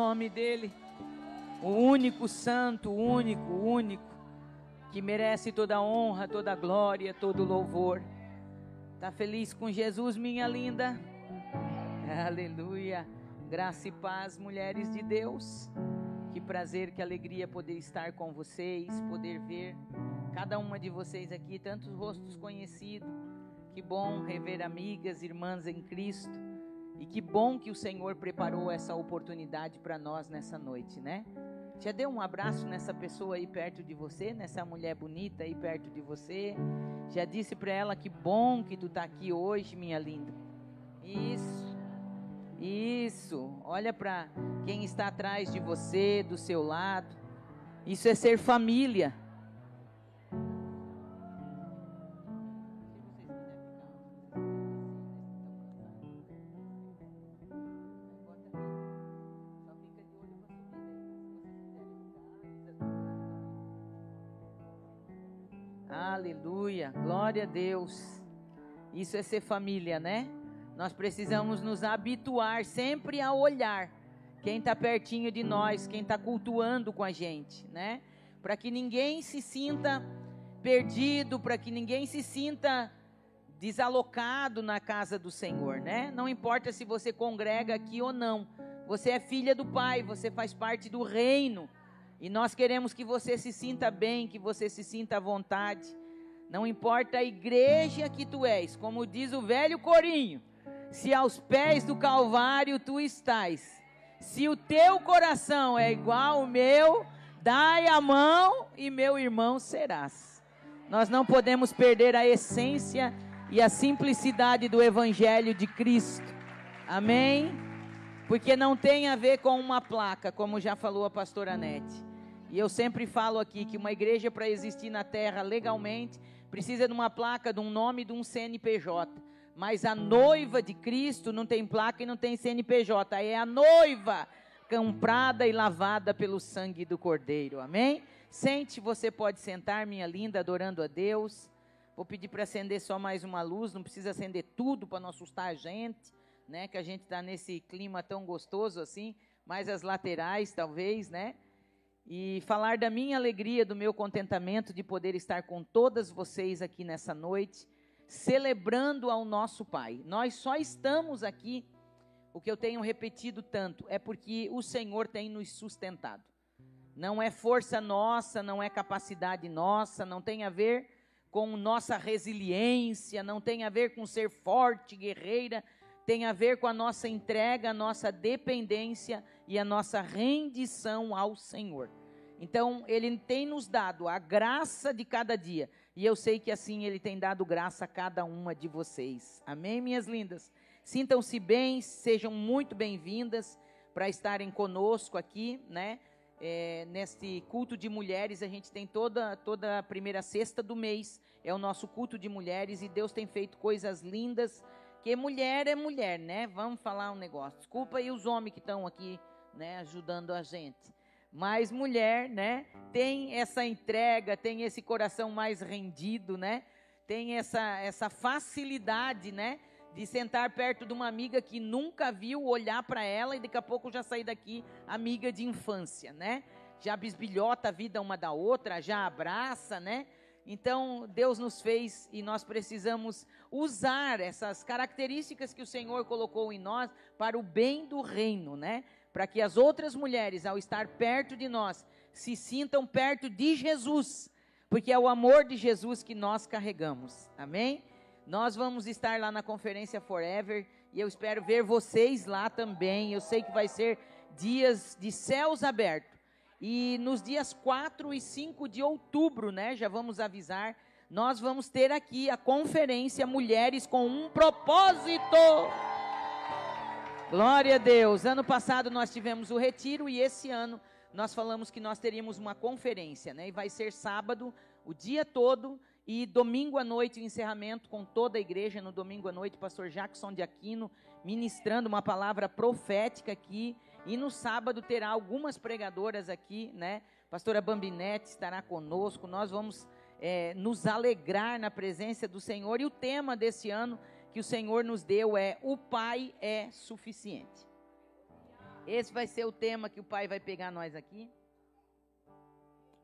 nome dEle, o único santo, o único, que merece toda a honra, toda a glória, todo o louvor. Tá feliz com Jesus, minha linda? Aleluia. Graça e paz, mulheres de Deus. Que prazer, que alegria poder estar com vocês, poder ver cada uma de vocês aqui, tantos rostos conhecidos. Que bom rever amigas, irmãs em Cristo. E que bom que o Senhor preparou essa oportunidade para nós nessa noite, né? Já deu um abraço nessa pessoa aí perto de você, nessa mulher bonita aí perto de você? Já disse para ela que bom que tu tá aqui hoje, minha linda? Isso. Olha para quem está atrás de você, do seu lado. Isso é ser família. Aleluia, glória a Deus. Isso é ser família, né? Nós precisamos nos habituar sempre a olhar quem está pertinho de nós, quem está cultuando com a gente, né? Para que ninguém se sinta perdido, para que ninguém se sinta desalocado na casa do Senhor, né? Não importa se você congrega aqui ou não, você é filha do Pai, você faz parte do reino. E nós queremos que você se sinta bem, que você se sinta à vontade. Não importa a igreja que tu és, como diz o velho corinho, se aos pés do Calvário tu estás, se o teu coração é igual ao meu, dai a mão e meu irmão serás. Nós não podemos perder a essência e a simplicidade do Evangelho de Cristo. Amém? Porque não tem a ver com uma placa, como já falou a pastora Nete. E eu sempre falo aqui que uma igreja, para existir na terra legalmente, precisa de uma placa, de um nome, de um CNPJ. Mas a noiva de Cristo não tem placa e não tem CNPJ. É a noiva comprada e lavada pelo sangue do Cordeiro. Amém? Sente, você pode sentar, minha linda, adorando a Deus. Vou pedir para acender só mais uma luz. Não precisa acender tudo para não assustar a gente, né? Que a gente está nesse clima tão gostoso assim. Mais as laterais, talvez, né? E falar da minha alegria, do meu contentamento de poder estar com todas vocês aqui nessa noite, celebrando ao nosso Pai. Nós só estamos aqui, o que eu tenho repetido tanto, é porque o Senhor tem nos sustentado. Não é força nossa, não é capacidade nossa, não tem a ver com nossa resiliência, não tem a ver com ser forte, guerreira, tem a ver com a nossa entrega, a nossa dependência e a nossa rendição ao Senhor. Então, Ele tem nos dado a graça de cada dia. E eu sei que assim Ele tem dado graça a cada uma de vocês. Amém, minhas lindas? Sintam-se bem, sejam muito bem-vindas para estarem conosco aqui, né? Neste culto de mulheres, a gente tem toda a primeira sexta do mês. É o nosso culto de mulheres e Deus tem feito coisas lindas. Porque mulher é mulher, né? Vamos falar um negócio. Desculpa aí os homens que estão aqui, né, ajudando a gente. Mas mulher, né, tem essa entrega, tem esse coração mais rendido, né? Tem essa facilidade, né, de sentar perto de uma amiga que nunca viu, olhar para ela e daqui a pouco já sair daqui amiga de infância, né? Já bisbilhota a vida uma da outra, já abraça, né? Então, Deus nos fez e nós precisamos usar essas características que o Senhor colocou em nós para o bem do reino, né? Para que as outras mulheres, ao estar perto de nós, se sintam perto de Jesus, porque é o amor de Jesus que nós carregamos, amém? Nós vamos estar lá na Conferência Forever e eu espero ver vocês lá também. Eu sei que vai ser dias de céus abertos. E nos dias 4 e 5 de outubro, né, já vamos avisar, nós vamos ter aqui a conferência Mulheres com um Propósito. Glória a Deus. Ano passado nós tivemos o retiro e esse ano nós falamos que nós teríamos uma conferência, né, e vai ser sábado, o dia todo, e domingo à noite o encerramento com toda a igreja. No domingo à noite, pastor Jackson de Aquino ministrando uma palavra profética aqui. E no sábado terá algumas pregadoras aqui, né? Pastora Bambinete estará conosco. Nós vamos nos alegrar na presença do Senhor. E o tema desse ano que o Senhor nos deu é: o Pai é suficiente. Esse vai ser o tema que o Pai vai pegar nós aqui.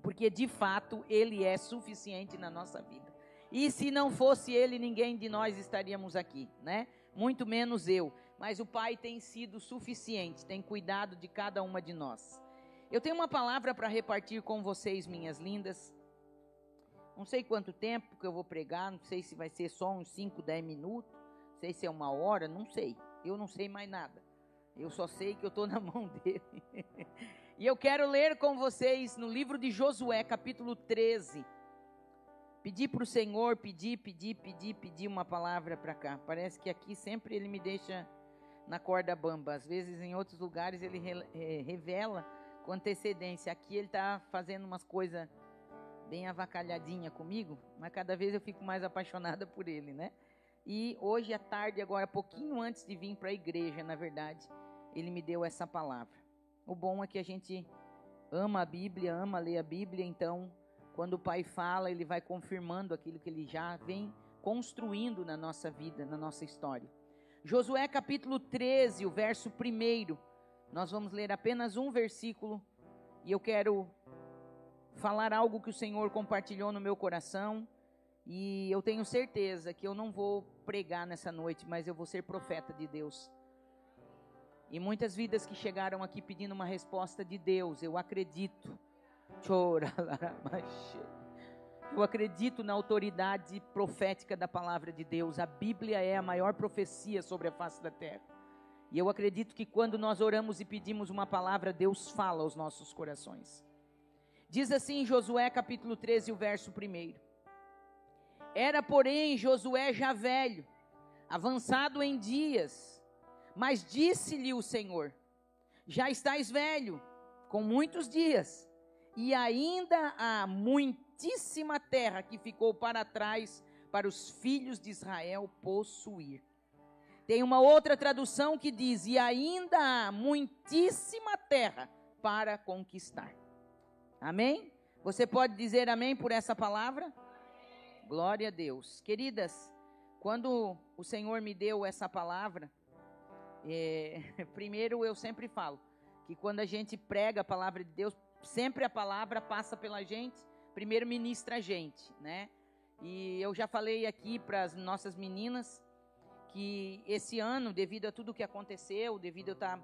Porque de fato Ele é suficiente na nossa vida. E se não fosse Ele, ninguém de nós estaríamos aqui, né? Muito menos eu. Mas o Pai tem sido suficiente, tem cuidado de cada uma de nós. Eu tenho uma palavra para repartir com vocês, minhas lindas. Não sei quanto tempo que eu vou pregar, não sei se vai ser só uns 5, 10 minutos, não sei se é 1 hora, não sei. Eu não sei mais nada. Eu só sei que eu estou na mão dele. E eu quero ler com vocês no livro de Josué, capítulo 13. Pedi para o Senhor, pedi uma palavra para cá. Parece que aqui sempre Ele me deixa na corda bamba. Às vezes em outros lugares Ele revela com antecedência. Aqui Ele está fazendo umas coisas bem avacalhadinha comigo, mas cada vez eu fico mais apaixonada por Ele, né? E hoje à tarde, agora pouquinho antes de vir para a igreja, na verdade, Ele me deu essa palavra. O bom é que a gente ama a Bíblia, ama ler a Bíblia, então quando o Pai fala, Ele vai confirmando aquilo que Ele já vem construindo na nossa vida, na nossa história. Josué capítulo 13, o verso 1, nós vamos ler apenas um versículo, e eu quero falar algo que o Senhor compartilhou no meu coração, e eu tenho certeza que eu não vou pregar nessa noite, mas eu vou ser profeta de Deus. E muitas vidas que chegaram aqui pedindo uma resposta de Deus, eu acredito. Eu acredito na autoridade profética da palavra de Deus. A Bíblia é a maior profecia sobre a face da terra. E eu acredito que quando nós oramos e pedimos uma palavra, Deus fala aos nossos corações. Diz assim em Josué capítulo 13, o verso 1. Era, porém, Josué já velho, avançado em dias, mas disse-lhe o Senhor: já estás velho, com muitos dias, e ainda há muitíssima terra que ficou para trás para os filhos de Israel possuir. Tem uma outra tradução que diz: e ainda há muitíssima terra para conquistar. Amém? Você pode dizer amém por essa palavra? Amém. Glória a Deus. Queridas, quando o Senhor me deu essa palavra, primeiro eu sempre falo que quando a gente prega a palavra de Deus, sempre a palavra passa pela gente, primeiro ministra a gente, né? E eu já falei aqui para as nossas meninas que esse ano, devido a tudo o que aconteceu, devido a eu estar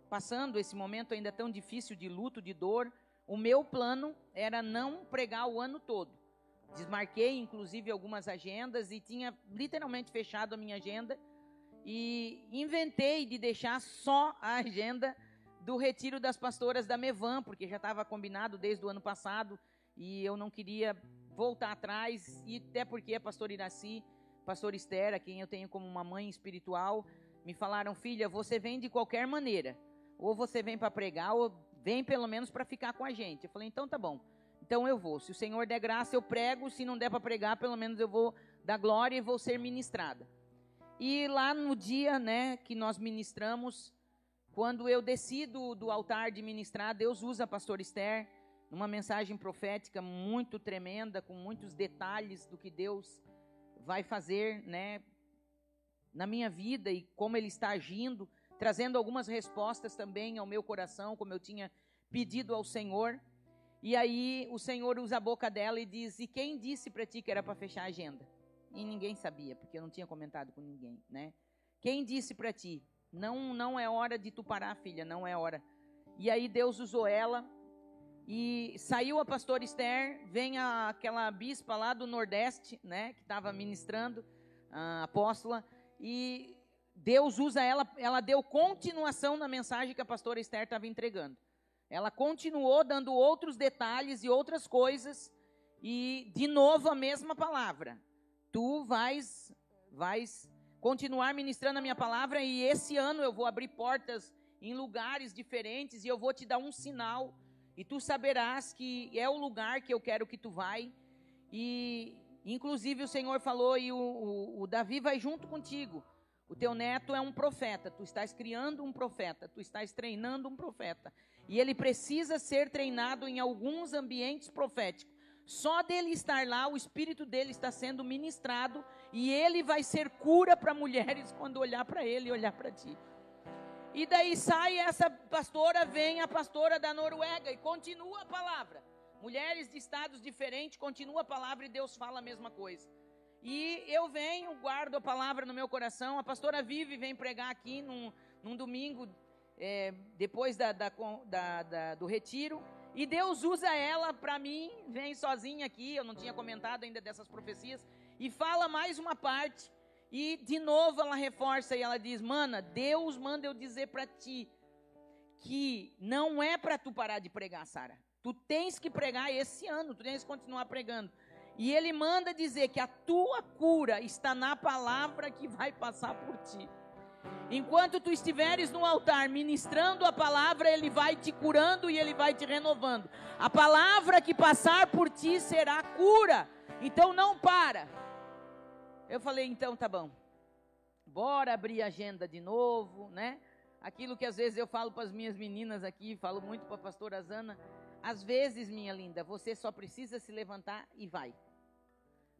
passando esse momento ainda tão difícil de luto, de dor, o meu plano era não pregar o ano todo. Desmarquei, inclusive, algumas agendas e tinha literalmente fechado a minha agenda e inventei de deixar só a agenda do retiro das pastoras da Mevan, porque já estava combinado desde o ano passado e eu não queria voltar atrás, e até porque a pastora Iraci, pastor Esther, a quem eu tenho como uma mãe espiritual, me falaram: filha, você vem de qualquer maneira, ou você vem para pregar, ou vem pelo menos para ficar com a gente. Eu falei: então tá bom, então eu vou, se o Senhor der graça eu prego, se não der para pregar, pelo menos eu vou dar glória e vou ser ministrada. E lá no dia, né, que nós ministramos, quando eu desci do altar de ministrar, Deus usa a pastora Esther numa mensagem profética muito tremenda, com muitos detalhes do que Deus vai fazer, né, na minha vida e como Ele está agindo, trazendo algumas respostas também ao meu coração, como eu tinha pedido ao Senhor. E aí o Senhor usa a boca dela e diz: e quem disse para ti que era para fechar a agenda? E ninguém sabia, porque eu não tinha comentado com ninguém, né? Quem disse para ti? Não é hora de tu parar, filha, não é hora. E aí Deus usou ela, e saiu a pastora Esther, vem aquela bispa lá do Nordeste, né, que estava ministrando, a apóstola, e Deus usa ela deu continuação na mensagem que a pastora Esther estava entregando. Ela continuou dando outros detalhes e outras coisas, e de novo a mesma palavra: tu vais continuar ministrando a minha palavra, e esse ano eu vou abrir portas em lugares diferentes, e eu vou te dar um sinal, e tu saberás que é o lugar que eu quero que tu vai. E inclusive o Senhor falou: e o Davi vai junto contigo, o teu neto é um profeta, tu estás criando um profeta, tu estás treinando um profeta, e ele precisa ser treinado em alguns ambientes proféticos. Só dele estar lá, o espírito dele está sendo ministrado, e ele vai ser cura para mulheres quando olhar para ele e olhar para ti. E daí sai essa pastora, vem a pastora da Noruega e continua a palavra. Mulheres de estados diferentes, continua a palavra e Deus fala a mesma coisa. E eu venho, guardo a palavra no meu coração. A pastora Vivi vem pregar aqui num domingo, depois do retiro. E Deus usa ela para mim, vem sozinha aqui, eu não tinha comentado ainda dessas profecias. E fala mais uma parte. E de novo ela reforça e ela diz: mana, Deus manda eu dizer para ti que não é para tu parar de pregar, Sara. Tu tens que pregar esse ano, tu tens que continuar pregando. E Ele manda dizer que a tua cura está na palavra que vai passar por ti. Enquanto tu estiveres no altar ministrando a palavra, Ele vai te curando e Ele vai te renovando. A palavra que passar por ti será cura. Então não para. Eu falei, então tá bom. Bora abrir a agenda de novo, né? Aquilo que às vezes eu falo para as minhas meninas aqui, falo muito para a pastora Zana. Às vezes, minha linda, você só precisa se levantar e vai.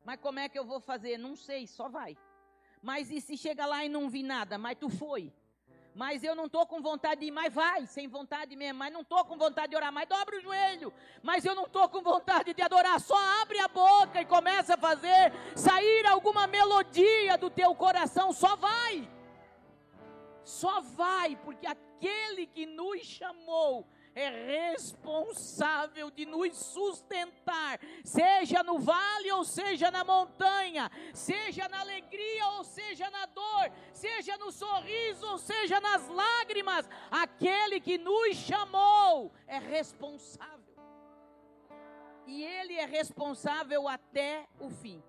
Mas como é que eu vou fazer? Não sei, só vai. Mas e se chega lá e não vi nada? Mas tu foi. Mas eu não estou com vontade de ir, mas vai, sem vontade mesmo. Mas não estou com vontade de orar, mas dobra o joelho. Mas eu não estou com vontade de adorar, só abre a boca e começa a fazer sair alguma melodia do teu coração, só vai. Só vai, porque aquele que nos chamou é responsável de nos sustentar, seja no vale ou seja na montanha, seja na alegria ou seja na dor, seja no sorriso ou seja nas lágrimas. Aquele que nos chamou é responsável, e Ele é responsável até o fim.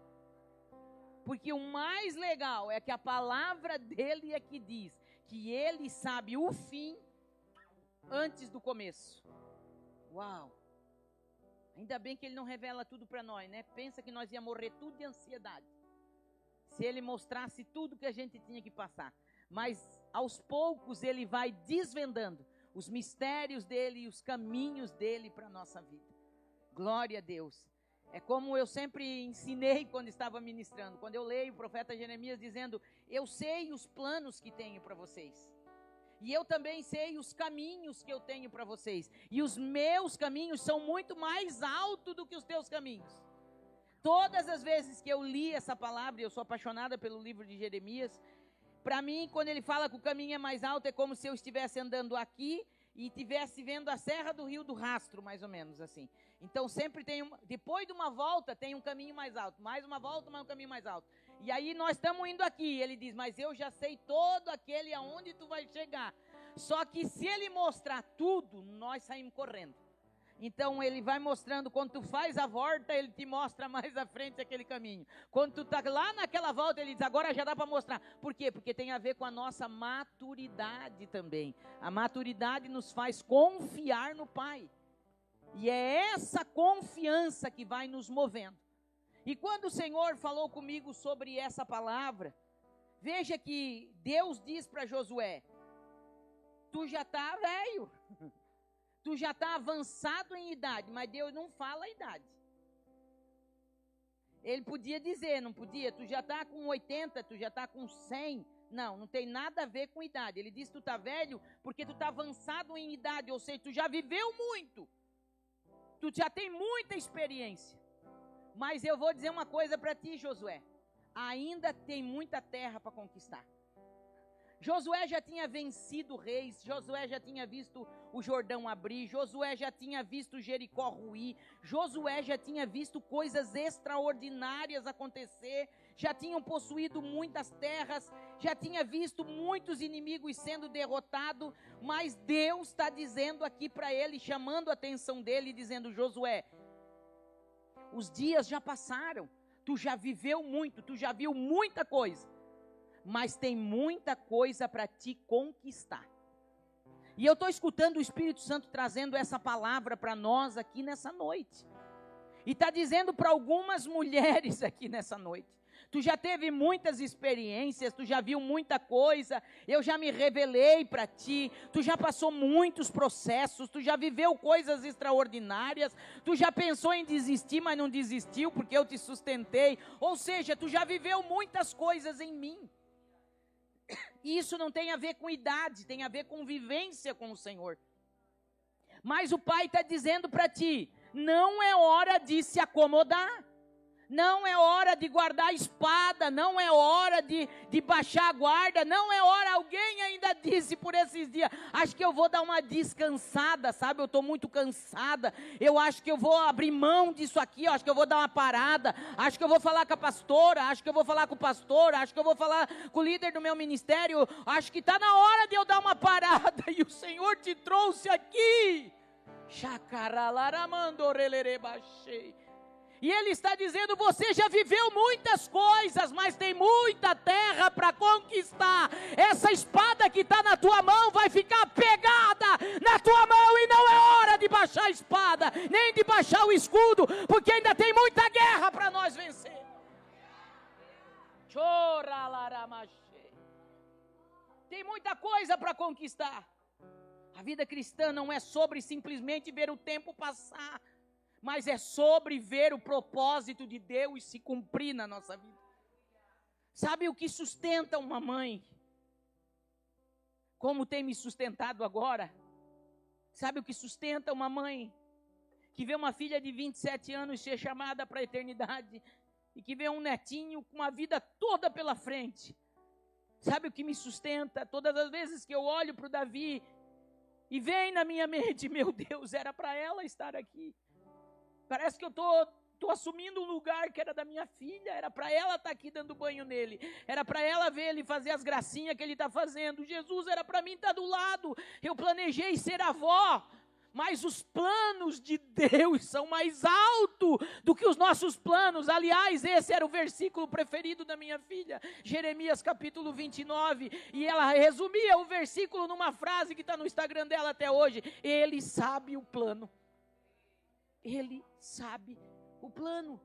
Porque o mais legal é que a palavra dele é que diz que Ele sabe o fim antes do começo. Uau! Ainda bem que Ele não revela tudo para nós, né? Pensa que nós ia morrer tudo de ansiedade se Ele mostrasse tudo que a gente tinha que passar. Mas aos poucos Ele vai desvendando os mistérios dEle e os caminhos dEle para a nossa vida. Glória a Deus. É como eu sempre ensinei quando estava ministrando. Quando eu leio o profeta Jeremias dizendo: eu sei os planos que tenho para vocês. E eu também sei os caminhos que eu tenho para vocês. E os meus caminhos são muito mais altos do que os teus caminhos. Todas as vezes que eu li essa palavra, eu sou apaixonada pelo livro de Jeremias. Para mim, quando ele fala que o caminho é mais alto, é como se eu estivesse andando aqui e estivesse vendo a Serra do Rio do Rastro, mais ou menos assim. Então sempre tem, depois de uma volta, tem um caminho mais alto. Mais uma volta, mais um caminho mais alto. E aí nós estamos indo aqui, ele diz: mas eu já sei todo aquele aonde tu vai chegar. Só que se ele mostrar tudo, nós saímos correndo. Então ele vai mostrando, quando tu faz a volta, ele te mostra mais à frente aquele caminho. Quando tu está lá naquela volta, ele diz: agora já dá para mostrar. Por quê? Porque tem a ver com a nossa maturidade também. A maturidade nos faz confiar no Pai. E é essa confiança que vai nos movendo. E quando o Senhor falou comigo sobre essa palavra, veja que Deus diz para Josué: tu já está velho, tu já está avançado em idade, mas Deus não fala a idade. Ele podia dizer, não podia? Tu já está com 80, tu já está com 100. Não, não tem nada a ver com idade. Ele diz: tu está velho porque tu está avançado em idade, ou seja, tu já viveu muito. Tu já tem muita experiência. Mas eu vou dizer uma coisa para ti, Josué. Ainda tem muita terra para conquistar. Josué já tinha vencido reis. Josué já tinha visto o Jordão abrir. Josué já tinha visto Jericó ruir. Josué já tinha visto coisas extraordinárias acontecer. Já tinham possuído muitas terras. Já tinha visto muitos inimigos sendo derrotados. Mas Deus está dizendo aqui para ele, chamando a atenção dele, dizendo: Josué, os dias já passaram, tu já viveu muito, tu já viu muita coisa, mas tem muita coisa para te conquistar. E eu estou escutando o Espírito Santo trazendo essa palavra para nós aqui nessa noite. E está dizendo para algumas mulheres aqui nessa noite: tu já teve muitas experiências, tu já viu muita coisa, eu já me revelei para ti, tu já passou muitos processos, tu já viveu coisas extraordinárias, tu já pensou em desistir, mas não desistiu porque eu te sustentei. Ou seja, tu já viveu muitas coisas em mim. Isso não tem a ver com idade, tem a ver com vivência com o Senhor. Mas o Pai está dizendo para ti, não é hora de se acomodar. Não é hora de guardar a espada, não é hora de baixar a guarda, não é hora, alguém ainda disse por esses dias, acho que eu vou dar uma descansada, sabe, eu estou muito cansada, eu acho que eu vou abrir mão disso aqui, acho que eu vou dar uma parada, acho que eu vou falar com a pastora, acho que eu vou falar com o pastor, acho que eu vou falar com o líder do meu ministério, acho que está na hora de eu dar uma parada, e o Senhor te trouxe aqui, e Ele está dizendo, você já viveu muitas coisas, mas tem muita terra para conquistar. Essa espada que está na tua mão vai ficar pegada na tua mão e não é hora de baixar a espada, nem de baixar o escudo, porque ainda tem muita guerra para nós vencer. Tem muita coisa para conquistar. A vida cristã não é sobre simplesmente ver o tempo passar, mas é sobre ver o propósito de Deus se cumprir na nossa vida. Sabe o que sustenta uma mãe? Como tem me sustentado agora? Sabe o que sustenta uma mãe? Que vê uma filha de 27 anos ser chamada para a eternidade e que vê um netinho com uma vida toda pela frente. Sabe o que me sustenta? Todas as vezes que eu olho para o Davi e vem na minha mente, meu Deus, era para ela estar aqui. Parece que eu estou assumindo um lugar que era da minha filha, era para ela estar aqui dando banho nele, era para ela ver ele fazer as gracinhas que ele está fazendo. Jesus era para mim estar do lado, eu planejei ser avó, mas os planos de Deus são mais altos do que os nossos planos. Aliás, esse era o versículo preferido da minha filha, Jeremias capítulo 29, e ela resumia o versículo numa frase que está no Instagram dela até hoje: Ele sabe o plano. Ele sabe o plano.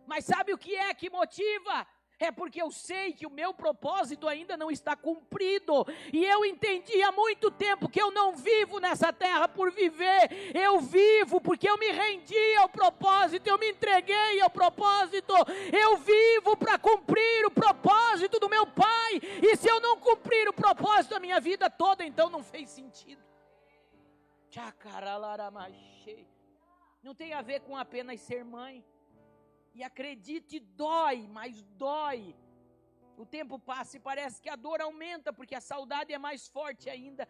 Mas sabe o que é que motiva? É porque eu sei que o meu propósito ainda não está cumprido. E eu entendi há muito tempo que eu não vivo nessa terra por viver. Eu vivo porque eu me rendi ao propósito, eu me entreguei ao propósito. Eu vivo para cumprir o propósito do meu Pai. E se eu não cumprir o propósito a minha vida toda, então não fez sentido. Não tem a ver com apenas ser mãe. E acredite, dói, mas dói. O tempo passa e parece que a dor aumenta, porque a saudade é mais forte ainda.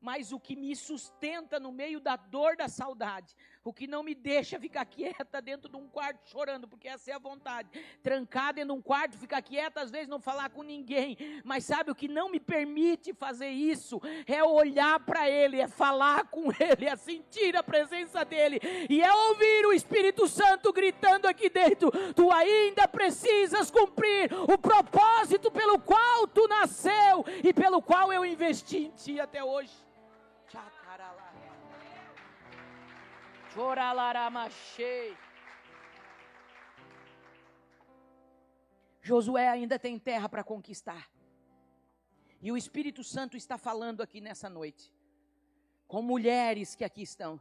Mas o que me sustenta no meio da dor da saudade, o que não me deixa ficar quieta dentro de um quarto chorando, porque essa é a vontade, trancada dentro de um quarto, ficar quieta, às vezes não falar com ninguém, mas sabe o que não me permite fazer isso? É olhar para Ele, é falar com Ele, é sentir a presença dEle, e é ouvir o Espírito Santo gritando aqui dentro: tu ainda precisas cumprir o propósito pelo qual tu nasceu, e pelo qual eu investi em ti até hoje. Josué ainda tem terra para conquistar. E o Espírito Santo está falando aqui nessa noite, com mulheres que aqui estão.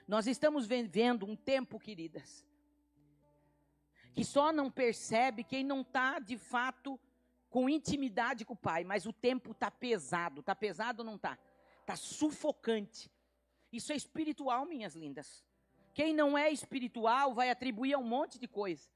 Nós estamos vivendo um tempo, queridas, que só não percebe quem não está de fato com intimidade com o Pai. Mas o tempo está pesado ou não está? Está sufocante. Isso é espiritual, minhas lindas. Quem não é espiritual vai atribuir a um monte de coisa,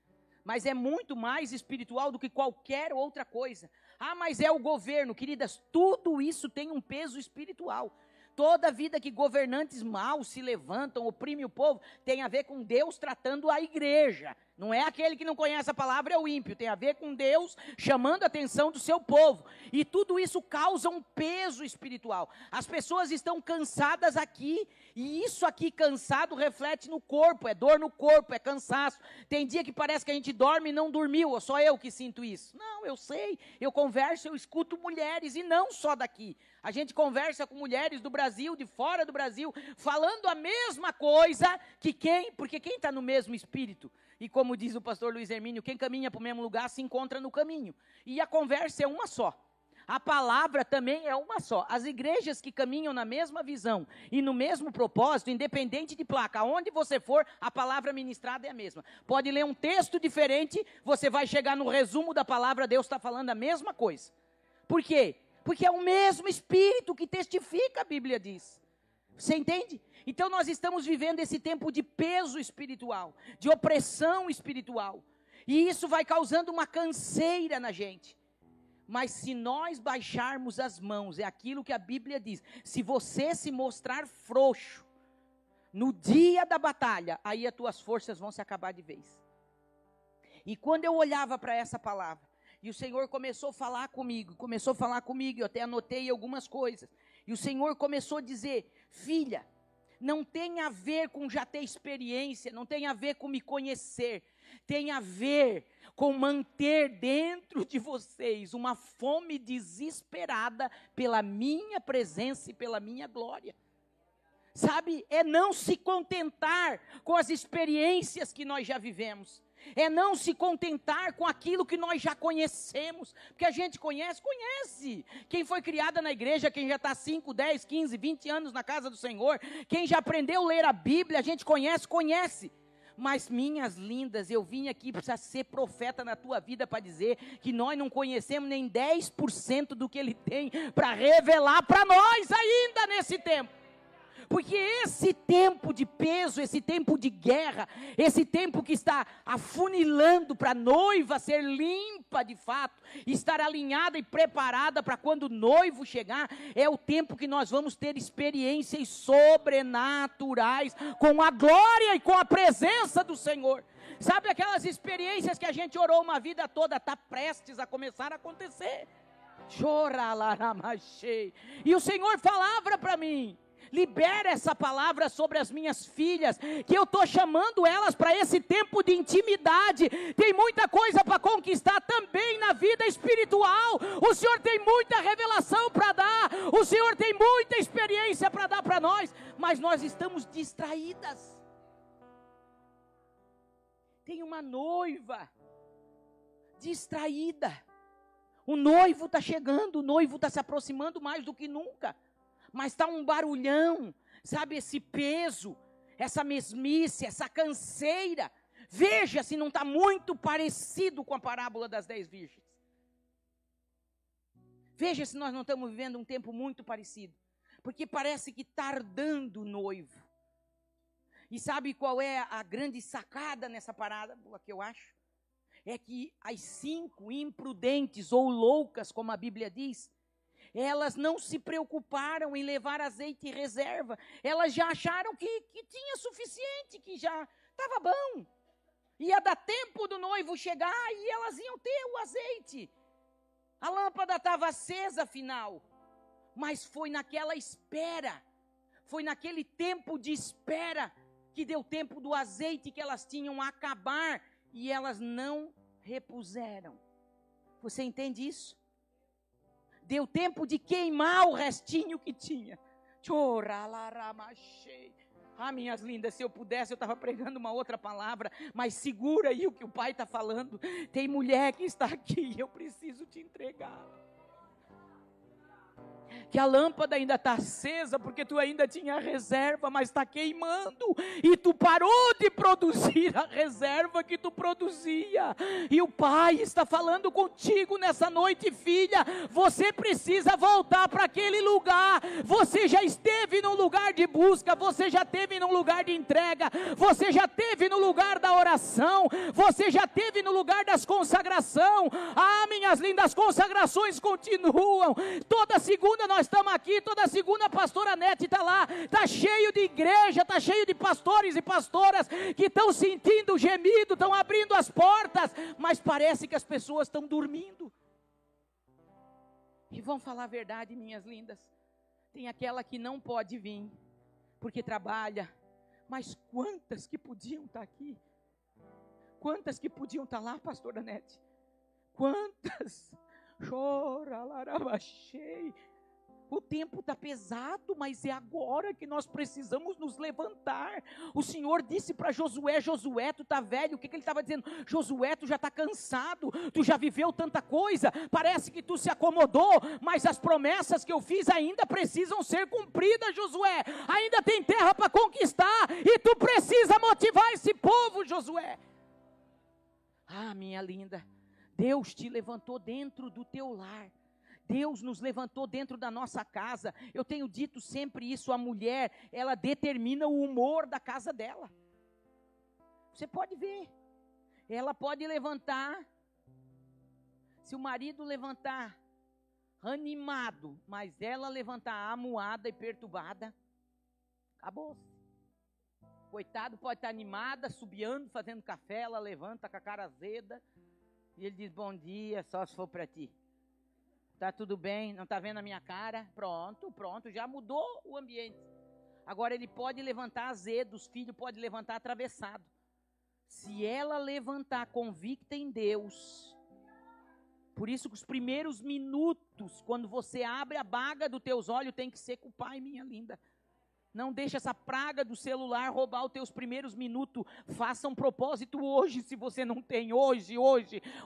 mas é muito mais espiritual do que qualquer outra coisa. Ah, mas é o governo. Queridas, tudo isso tem um peso espiritual. Toda vida que governantes maus se levantam, oprimem o povo, tem a ver com Deus tratando a igreja. Não é aquele que não conhece a palavra, é o ímpio. Tem a ver com Deus chamando a atenção do seu povo. E tudo isso causa um peso espiritual. As pessoas estão cansadas aqui. E isso aqui cansado reflete no corpo. É dor no corpo, é cansaço. Tem dia que parece que a gente dorme e não dormiu. Ou só eu que sinto isso? Não, eu sei. Eu converso, eu escuto mulheres. E não só daqui. A gente conversa com mulheres do Brasil, de fora do Brasil, falando a mesma coisa que quem? Porque quem está no mesmo espírito? E como diz o pastor Luiz Hermínio, quem caminha para o mesmo lugar se encontra no caminho. E a conversa é uma só. A palavra também é uma só. As igrejas que caminham na mesma visão e no mesmo propósito, independente de placa, aonde você for, a palavra ministrada é a mesma. Pode ler um texto diferente, você vai chegar no resumo da palavra, Deus está falando a mesma coisa. Por quê? Porque é o mesmo Espírito que testifica, a Bíblia diz. Você entende? Então nós estamos vivendo esse tempo de peso espiritual, de opressão espiritual. E isso vai causando uma canseira na gente. Mas se nós baixarmos as mãos, é aquilo que a Bíblia diz. Se você se mostrar frouxo no dia da batalha, aí as tuas forças vão se acabar de vez. E quando eu olhava para essa palavra, e o Senhor começou a falar comigo, eu até anotei algumas coisas. E o Senhor começou a dizer: filha, não tem a ver com já ter experiência, não tem a ver com me conhecer, tem a ver com manter dentro de vocês uma fome desesperada pela minha presença e pela minha glória. Sabe, é não se contentar com as experiências que nós já vivemos. É não se contentar com aquilo que nós já conhecemos. Porque a gente conhece. Quem foi criada na igreja, quem já está 5, 10, 15, 20 anos na casa do Senhor, quem já aprendeu a ler a Bíblia, a gente conhece. Mas, minhas lindas, eu vim aqui para ser profeta na tua vida para dizer que nós não conhecemos nem 10% do que Ele tem para revelar para nós ainda nesse tempo. Porque esse tempo de peso, esse tempo de guerra, esse tempo que está afunilando para a noiva ser limpa de fato, estar alinhada e preparada para quando o noivo chegar, é o tempo que nós vamos ter experiências sobrenaturais com a glória e com a presença do Senhor. Sabe aquelas experiências que a gente orou uma vida toda, está prestes a começar a acontecer. E o Senhor falava para mim: libera essa palavra sobre as minhas filhas, que eu estou chamando elas para esse tempo de intimidade. Tem muita coisa para conquistar também na vida espiritual. O Senhor tem muita revelação para dar, o Senhor tem muita experiência para dar para nós, mas nós estamos distraídas. Tem uma noiva distraída. O noivo está chegando, o noivo está se aproximando mais do que nunca. Mas está um barulhão, sabe, esse peso, essa mesmice, essa canseira. Veja se não está muito parecido com a parábola das 10 virgens. Veja se nós não estamos vivendo um tempo muito parecido. Porque parece que tardando o noivo. E sabe qual é a grande sacada nessa parábola que eu acho? É que as 5 imprudentes ou loucas, como a Bíblia diz, elas não se preocuparam em levar azeite em reserva. Elas já acharam que tinha suficiente, que já estava bom. Ia dar tempo do noivo chegar e elas iam ter o azeite. A lâmpada estava acesa, afinal. Mas foi naquela espera, foi naquele tempo de espera, que deu tempo do azeite que elas tinham a acabar e elas não repuseram. Você entende isso? Deu tempo de queimar o restinho que tinha. Minhas lindas, se eu pudesse, eu estava pregando uma outra palavra, mas segura aí o que o pai está falando. Tem mulher que está aqui e eu preciso te entregar. Que a lâmpada ainda está acesa, porque tu ainda tinha reserva, mas está queimando, e tu parou de produzir a reserva que tu produzia, e o Pai está falando contigo nessa noite, filha, você precisa voltar para aquele lugar. Você já esteve num lugar de busca, você já esteve num lugar de entrega, você já esteve no lugar da oração, você já esteve no lugar das consagrações. Minhas lindas, consagrações continuam. Toda segunda nós estamos aqui, toda segunda a pastora Nete está lá, está cheio de igreja, está cheio de pastores e pastoras que estão sentindo o gemido, estão abrindo as portas, mas parece que as pessoas estão dormindo. E vamos falar a verdade, minhas lindas, tem aquela que não pode vir, porque trabalha, mas quantas que podiam estar aqui? Quantas que podiam estar lá, pastora Nete? Quantas? Chora, larabachei. O tempo está pesado, mas é agora que nós precisamos nos levantar. O Senhor disse para Josué: Josué, tu está velho. O que ele estava dizendo? Josué, tu já está cansado, tu já viveu tanta coisa, parece que tu se acomodou, mas as promessas que eu fiz ainda precisam ser cumpridas, Josué. Ainda tem terra para conquistar, e tu precisa motivar esse povo, Josué. Minha linda, Deus te levantou dentro do teu lar. Deus nos levantou dentro da nossa casa. Eu tenho dito sempre isso, a mulher, ela determina o humor da casa dela. Você pode ver. Ela pode levantar. Se o marido levantar animado, mas ela levantar amuada e perturbada, acabou-se. Coitado, pode estar animada, subiando, fazendo café, ela levanta com a cara azeda, e ele diz, bom dia, só se for para ti. Tá tudo bem, não tá vendo a minha cara? Pronto, já mudou o ambiente. Agora ele pode levantar azedo, os filhos podem levantar atravessado. Se ela levantar convicta em Deus, por isso que os primeiros minutos, quando você abre a baga dos teus olhos, tem que ser com o pai, minha linda. Não deixa essa praga do celular roubar os teus primeiros minutos. Faça um propósito hoje, se você não tem. Hoje.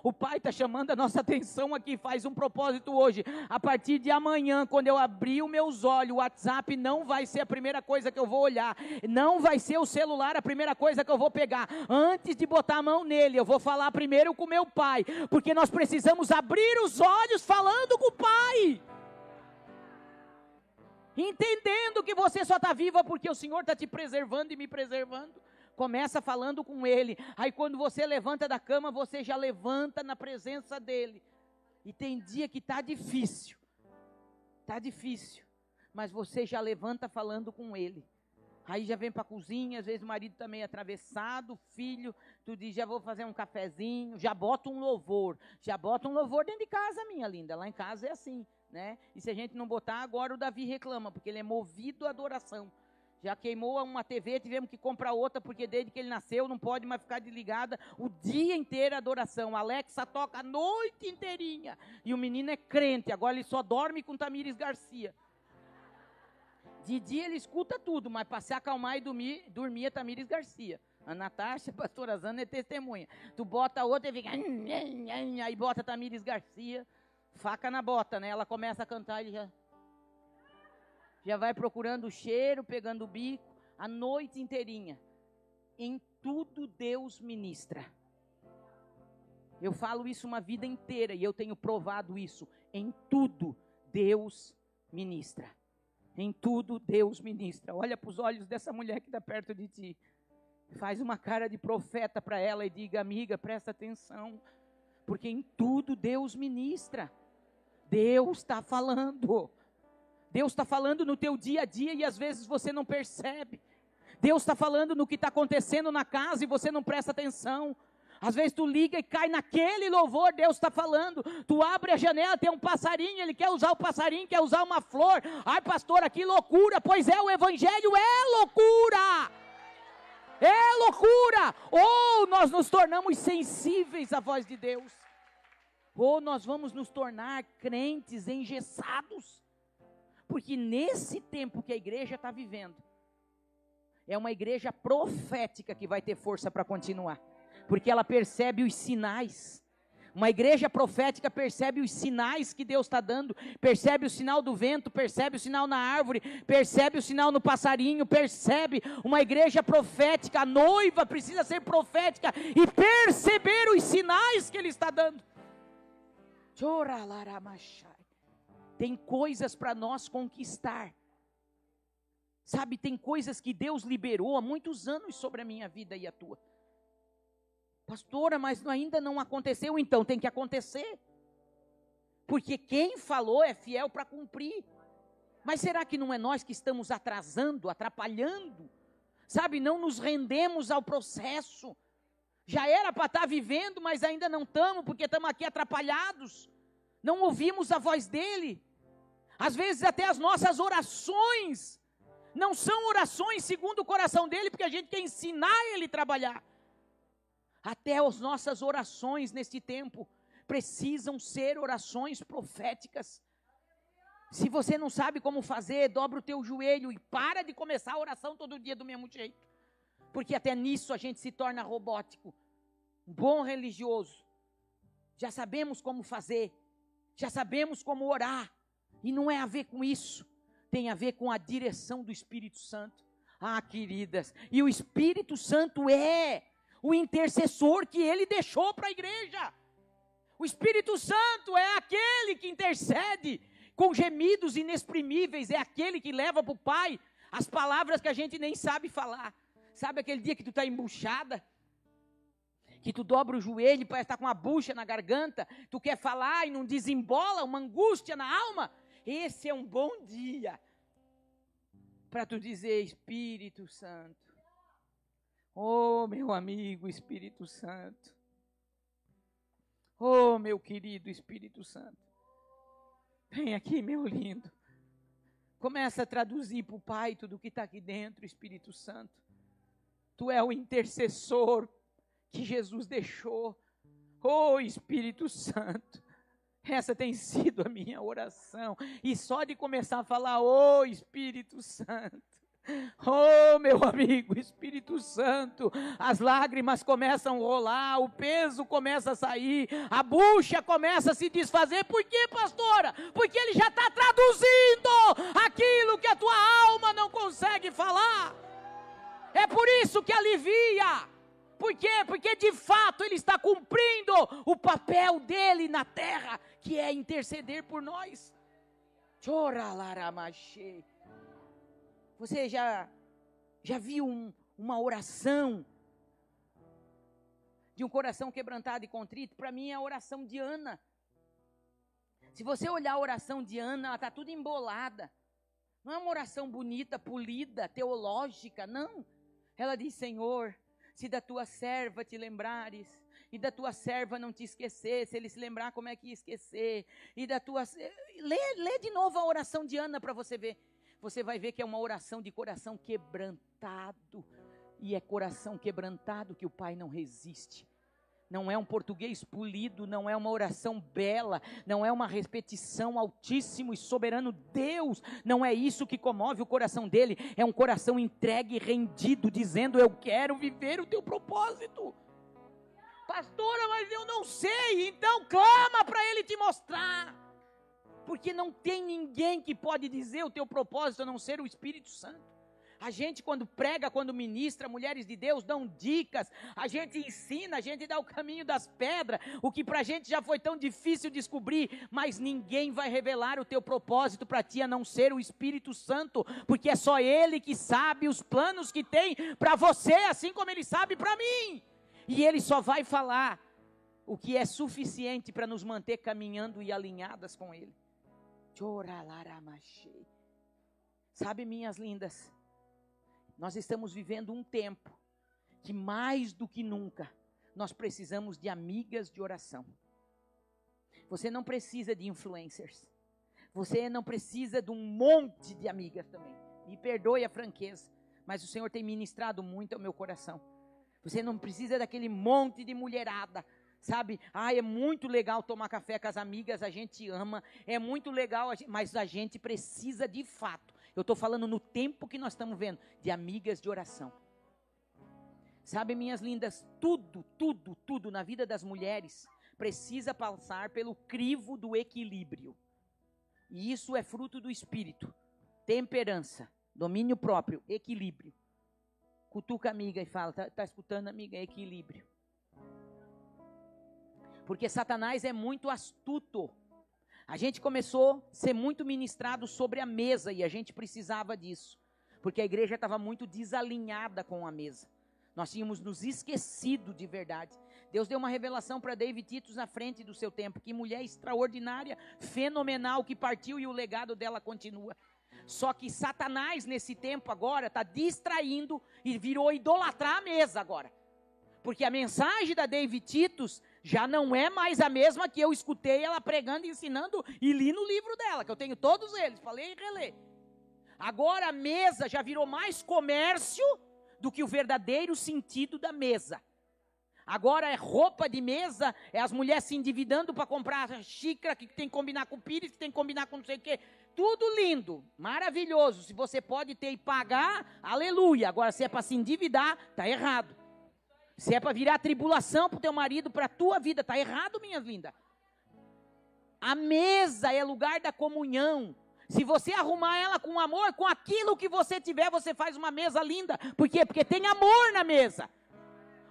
O Pai está chamando a nossa atenção aqui. Faz um propósito hoje. A partir de amanhã, quando eu abrir os meus olhos, o WhatsApp não vai ser a primeira coisa que eu vou olhar. Não vai ser o celular a primeira coisa que eu vou pegar. Antes de botar a mão nele, eu vou falar primeiro com meu Pai. Porque nós precisamos abrir os olhos falando com o Pai. Entendendo que você só está viva porque o Senhor está te preservando e me preservando. Começa falando com Ele. Aí quando você levanta da cama, você já levanta na presença dEle. E tem dia que está difícil. Mas você já levanta falando com Ele. Aí já vem para a cozinha, às vezes o marido está meio atravessado, o filho, tu diz, já vou fazer um cafezinho, já bota um louvor dentro de casa, minha linda. Lá em casa é assim. Né? E se a gente não botar, agora o Davi reclama, porque ele é movido à adoração. Já queimou uma TV, tivemos que comprar outra, porque desde que ele nasceu não pode mais ficar desligada o dia inteiro a adoração. A Alexa toca a noite inteirinha. E o menino é crente, agora ele só dorme com Tamires Garcia. De dia ele escuta tudo, mas para se acalmar e dormir é Tamires Garcia. A Natasha, a pastora Zana é testemunha. Tu bota a outra e fica... Aí bota Tamires Garcia... Faca na bota, né? Ela começa a cantar, ele já vai procurando o cheiro, pegando o bico, a noite inteirinha. Em tudo Deus ministra. Eu falo isso uma vida inteira e eu tenho provado isso. Em tudo Deus ministra. Em tudo Deus ministra. Olha para os olhos dessa mulher que está perto de ti. Faz uma cara de profeta para ela e diga, amiga, presta atenção. Porque em tudo Deus ministra. Deus está falando. Deus está falando no teu dia a dia e às vezes você não percebe. Deus está falando no que está acontecendo na casa e você não presta atenção. Às vezes tu liga e cai naquele louvor, Deus está falando. Tu abre a janela, tem um passarinho, ele quer usar o passarinho, quer usar uma flor. Ai pastora, que loucura. Pois é, o evangelho é loucura. É loucura. Ou nós nos tornamos sensíveis à voz de Deus. Ou nós vamos nos tornar crentes engessados. Porque nesse tempo que a igreja está vivendo, é uma igreja profética que vai ter força para continuar. Porque ela percebe os sinais. Uma igreja profética percebe os sinais que Deus está dando. Percebe o sinal do vento, percebe o sinal na árvore, percebe o sinal no passarinho, percebe. Uma igreja profética, a noiva precisa ser profética e perceber os sinais que Ele está dando. Tem coisas para nós conquistar. Sabe, tem coisas que Deus liberou há muitos anos sobre a minha vida e a tua. Pastora, mas ainda não aconteceu, então tem que acontecer. Porque quem falou é fiel para cumprir. Mas será que não é nós que estamos atrasando, atrapalhando? Sabe, não nos rendemos ao processo. Já era para estar vivendo, mas ainda não estamos, porque estamos aqui atrapalhados. Não ouvimos a voz dEle. Às vezes até as nossas orações não são orações segundo o coração dEle, porque a gente quer ensinar Ele a trabalhar. Até as nossas orações neste tempo precisam ser orações proféticas. Se você não sabe como fazer, dobra o teu joelho e para de começar a oração todo dia do mesmo jeito. Porque até nisso a gente se torna robótico. Um bom religioso. Já sabemos como fazer. Já sabemos como orar. E não é a ver com isso. Tem a ver com a direção do Espírito Santo. Ah, queridas. E o Espírito Santo é o intercessor que Ele deixou para a igreja. O Espírito Santo é aquele que intercede com gemidos inexprimíveis, é aquele que leva para o Pai as palavras que a gente nem sabe falar. Sabe aquele dia que tu está embuchada? Que tu dobra o joelho, parece estar com uma bucha na garganta, tu quer falar e não desembola, uma angústia na alma? Esse é um bom dia para tu dizer: Espírito Santo, oh meu amigo Espírito Santo, oh meu querido Espírito Santo, vem aqui, meu lindo. Começa a traduzir para o Pai tudo o que está aqui dentro, Espírito Santo. Tu é o intercessor que Jesus deixou. Oh Espírito Santo, essa tem sido a minha oração. E só de começar a falar: oh Espírito Santo, oh meu amigo Espírito Santo, as lágrimas começam a rolar, o peso começa a sair, a bucha começa a se desfazer. Por quê, pastora? Porque ele já está traduzindo aquilo que a tua alma não consegue falar. É por isso que alivia. Por quê? Porque de fato ele está cumprindo o papel dele na terra, que é interceder por nós. Você já viu uma oração de um coração quebrantado e contrito? Para mim é a oração de Ana. Se você olhar a oração de Ana, ela está tudo embolada. Não é uma oração bonita, polida, teológica, não. Ela diz: Senhor, se da tua serva te lembrares, e da tua serva não te esquecer, se ele se lembrar, como é que ia esquecer? E da tua... Lê de novo a oração de Ana para você ver. Você vai ver que é uma oração de coração quebrantado. E é coração quebrantado que o Pai não resiste. Não é um português polido, não é uma oração bela, não é uma repetição. Altíssimo e soberano Deus, não é isso que comove o coração dele. É um coração entregue e rendido, dizendo: eu quero viver o teu propósito. Pastora, mas eu não sei. Então clama para ele te mostrar. Porque não tem ninguém que pode dizer o teu propósito a não ser o Espírito Santo. A gente, quando prega, quando ministra, mulheres de Deus dão dicas, a gente ensina, a gente dá o caminho das pedras, o que para a gente já foi tão difícil descobrir, mas ninguém vai revelar o teu propósito para ti a não ser o Espírito Santo, porque é só Ele que sabe os planos que tem para você, assim como Ele sabe para mim, e Ele só vai falar o que é suficiente para nos manter caminhando e alinhadas com Ele. Sabe, minhas lindas, nós estamos vivendo um tempo que mais do que nunca nós precisamos de amigas de oração. Você não precisa de influencers. Você não precisa de um monte de amigas também. Me perdoe a franqueza, mas o Senhor tem ministrado muito ao meu coração. Você não precisa daquele monte de mulherada. Sabe, é muito legal tomar café com as amigas, a gente ama, é muito legal, mas a gente precisa de fato, eu estou falando no tempo que nós estamos vendo, de amigas de oração. Sabe, minhas lindas, tudo na vida das mulheres precisa passar pelo crivo do equilíbrio, e isso é fruto do Espírito, temperança, domínio próprio, equilíbrio. Cutuca a amiga e fala: tá escutando, amiga? É equilíbrio. Porque Satanás é muito astuto. A gente começou a ser muito ministrado sobre a mesa e a gente precisava disso. Porque a igreja estava muito desalinhada com a mesa. Nós tínhamos nos esquecido de verdade. Deus deu uma revelação para David Titus na frente do seu tempo. Que mulher extraordinária, fenomenal, que partiu e o legado dela continua. Só que Satanás nesse tempo agora está distraindo e virou idolatrar a mesa agora. Porque a mensagem da David Titus já não é mais a mesma que eu escutei ela pregando, ensinando e li no livro dela, que eu tenho todos eles, falei e relê. Agora a mesa já virou mais comércio do que o verdadeiro sentido da mesa. Agora é roupa de mesa, é as mulheres se endividando para comprar xícara, que tem que combinar com o pires, que tem que combinar com não sei o quê. Tudo lindo, maravilhoso. Se você pode ter e pagar, aleluia. Agora se é para se endividar, está errado. Se é para virar tribulação para o teu marido, para a tua vida, está errado, minha linda. A mesa é lugar da comunhão. Se você arrumar ela com amor, com aquilo que você tiver, você faz uma mesa linda. Por quê? Porque tem amor na mesa.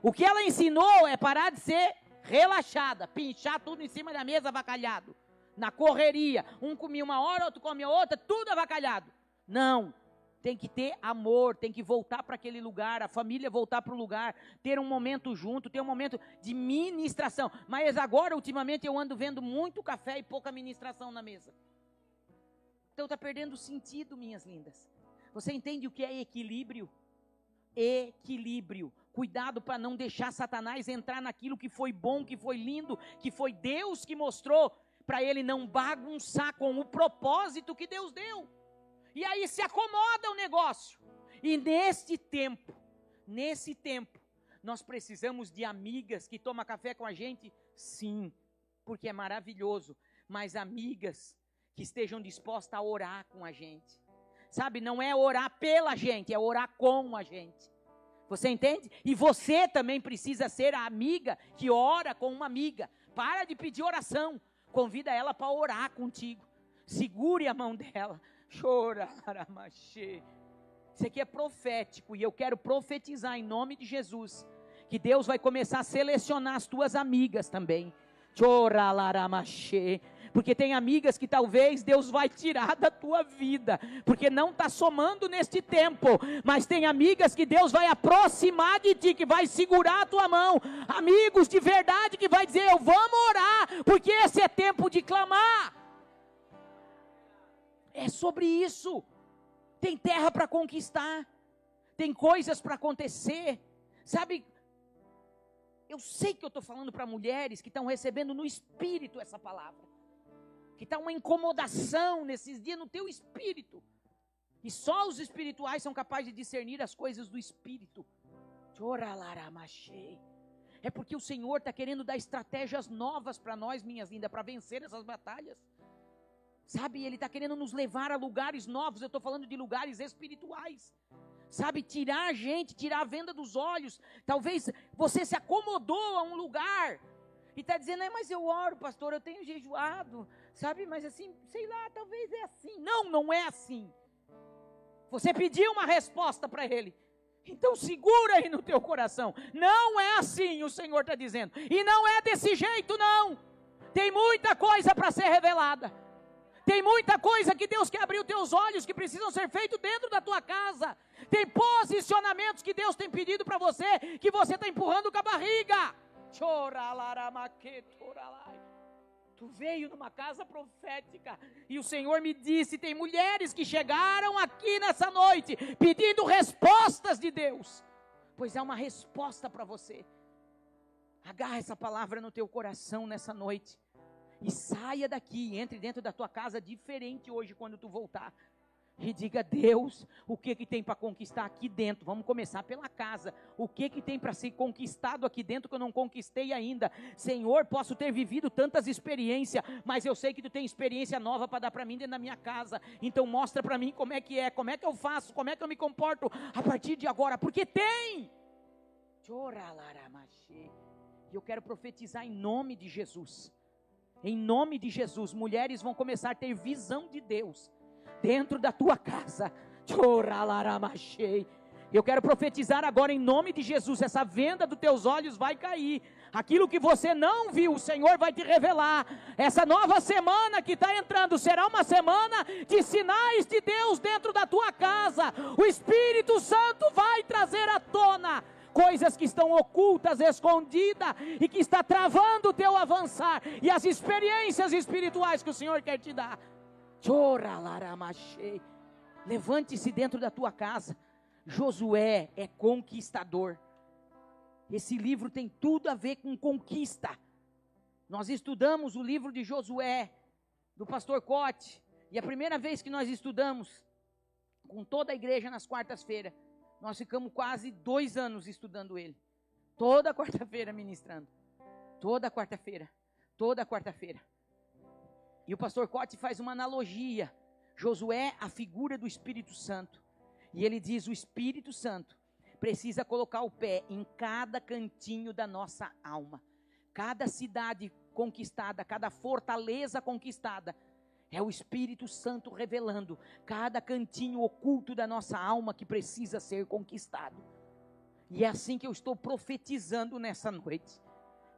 O que ela ensinou é parar de ser relaxada, pinchar tudo em cima da mesa avacalhado, na correria, um comia uma hora, outro comia outra, tudo avacalhado. Não, tem que ter amor, tem que voltar para aquele lugar, a família voltar para o lugar, ter um momento junto, ter um momento de ministração. Mas agora, ultimamente, eu ando vendo muito café e pouca ministração na mesa. Então está perdendo sentido, minhas lindas. Você entende o que é equilíbrio? Equilíbrio. Cuidado para não deixar Satanás entrar naquilo que foi bom, que foi lindo, que foi Deus que mostrou, para ele não bagunçar com o propósito que Deus deu. E aí se acomoda o negócio. E nesse tempo, nós precisamos de amigas que tomam café com a gente, sim, porque é maravilhoso, mas amigas que estejam dispostas a orar com a gente. Sabe, não é orar pela gente, é orar com a gente. Você entende? E você também precisa ser a amiga que ora com uma amiga. Para de pedir oração, convida ela para orar contigo. Segure a mão dela. Chora, aramachê. Isso aqui é profético e eu quero profetizar em nome de Jesus que Deus vai começar a selecionar as tuas amigas também. Chora, laramachê. Porque tem amigas que talvez Deus vai tirar da tua vida, porque não está somando neste tempo, mas tem amigas que Deus vai aproximar de ti, que vai segurar a tua mão, amigos de verdade que vai dizer, vamos orar, porque esse é tempo de clamar. É sobre isso. Tem terra para conquistar, tem coisas para acontecer, sabe? Eu sei que eu estou falando para mulheres que estão recebendo no espírito essa palavra, que está uma incomodação nesses dias no teu espírito, e só os espirituais são capazes de discernir as coisas do espírito. É porque o Senhor está querendo dar estratégias novas para nós, minhas lindas, para vencer essas batalhas, sabe? Ele está querendo nos levar a lugares novos. Eu estou falando de lugares espirituais, sabe? Tirar a gente, tirar a venda dos olhos. Talvez você se acomodou a um lugar e está dizendo, mas eu oro, pastor, eu tenho jejuado, sabe, mas assim, sei lá, talvez é assim. Não, não é assim. Você pediu uma resposta para ele, então segura aí no teu coração. Não é assim, o Senhor está dizendo, e não é desse jeito não. Tem muita coisa para ser revelada, tem muita coisa que Deus quer abrir os teus olhos, que precisam ser feitos dentro da tua casa. Tem posicionamentos que Deus tem pedido para você, que você está empurrando com a barriga. Tu veio numa casa profética e o Senhor me disse, tem mulheres que chegaram aqui nessa noite pedindo respostas de Deus. Pois há uma resposta para você. Agarra essa palavra no teu coração nessa noite e saia daqui, entre dentro da tua casa diferente hoje quando tu voltar. E diga, Deus, o que tem para conquistar aqui dentro? Vamos começar pela casa. O que tem para ser conquistado aqui dentro que eu não conquistei ainda? Senhor, posso ter vivido tantas experiências, mas eu sei que tu tem experiência nova para dar para mim dentro da minha casa. Então mostra para mim como é que eu faço, como é que eu me comporto a partir de agora, porque tem. E eu quero profetizar em nome de Jesus. Em nome de Jesus, mulheres vão começar a ter visão de Deus dentro da tua casa. Eu quero profetizar agora em nome de Jesus, essa venda dos teus olhos vai cair. Aquilo que você não viu, o Senhor vai te revelar. Essa nova semana que está entrando será uma semana de sinais de Deus dentro da tua casa. O Espírito Santo vai trazer à tona coisas que estão ocultas, escondidas, e que está travando o teu avançar, e as experiências espirituais que o Senhor quer te dar. Levante-se dentro da tua casa. Josué é conquistador. Esse livro tem tudo a ver com conquista. Nós estudamos o livro de Josué, do pastor Cote, e a primeira vez que nós estudamos, com toda a igreja nas quartas-feiras, nós ficamos quase 2 anos estudando ele. Toda quarta-feira ministrando. Toda quarta-feira. E o pastor Cote faz uma analogia. Josué, a figura do Espírito Santo. E ele diz, o Espírito Santo precisa colocar o pé em cada cantinho da nossa alma. Cada cidade conquistada, cada fortaleza conquistada, é o Espírito Santo revelando cada cantinho oculto da nossa alma que precisa ser conquistado. E é assim que eu estou profetizando nessa noite.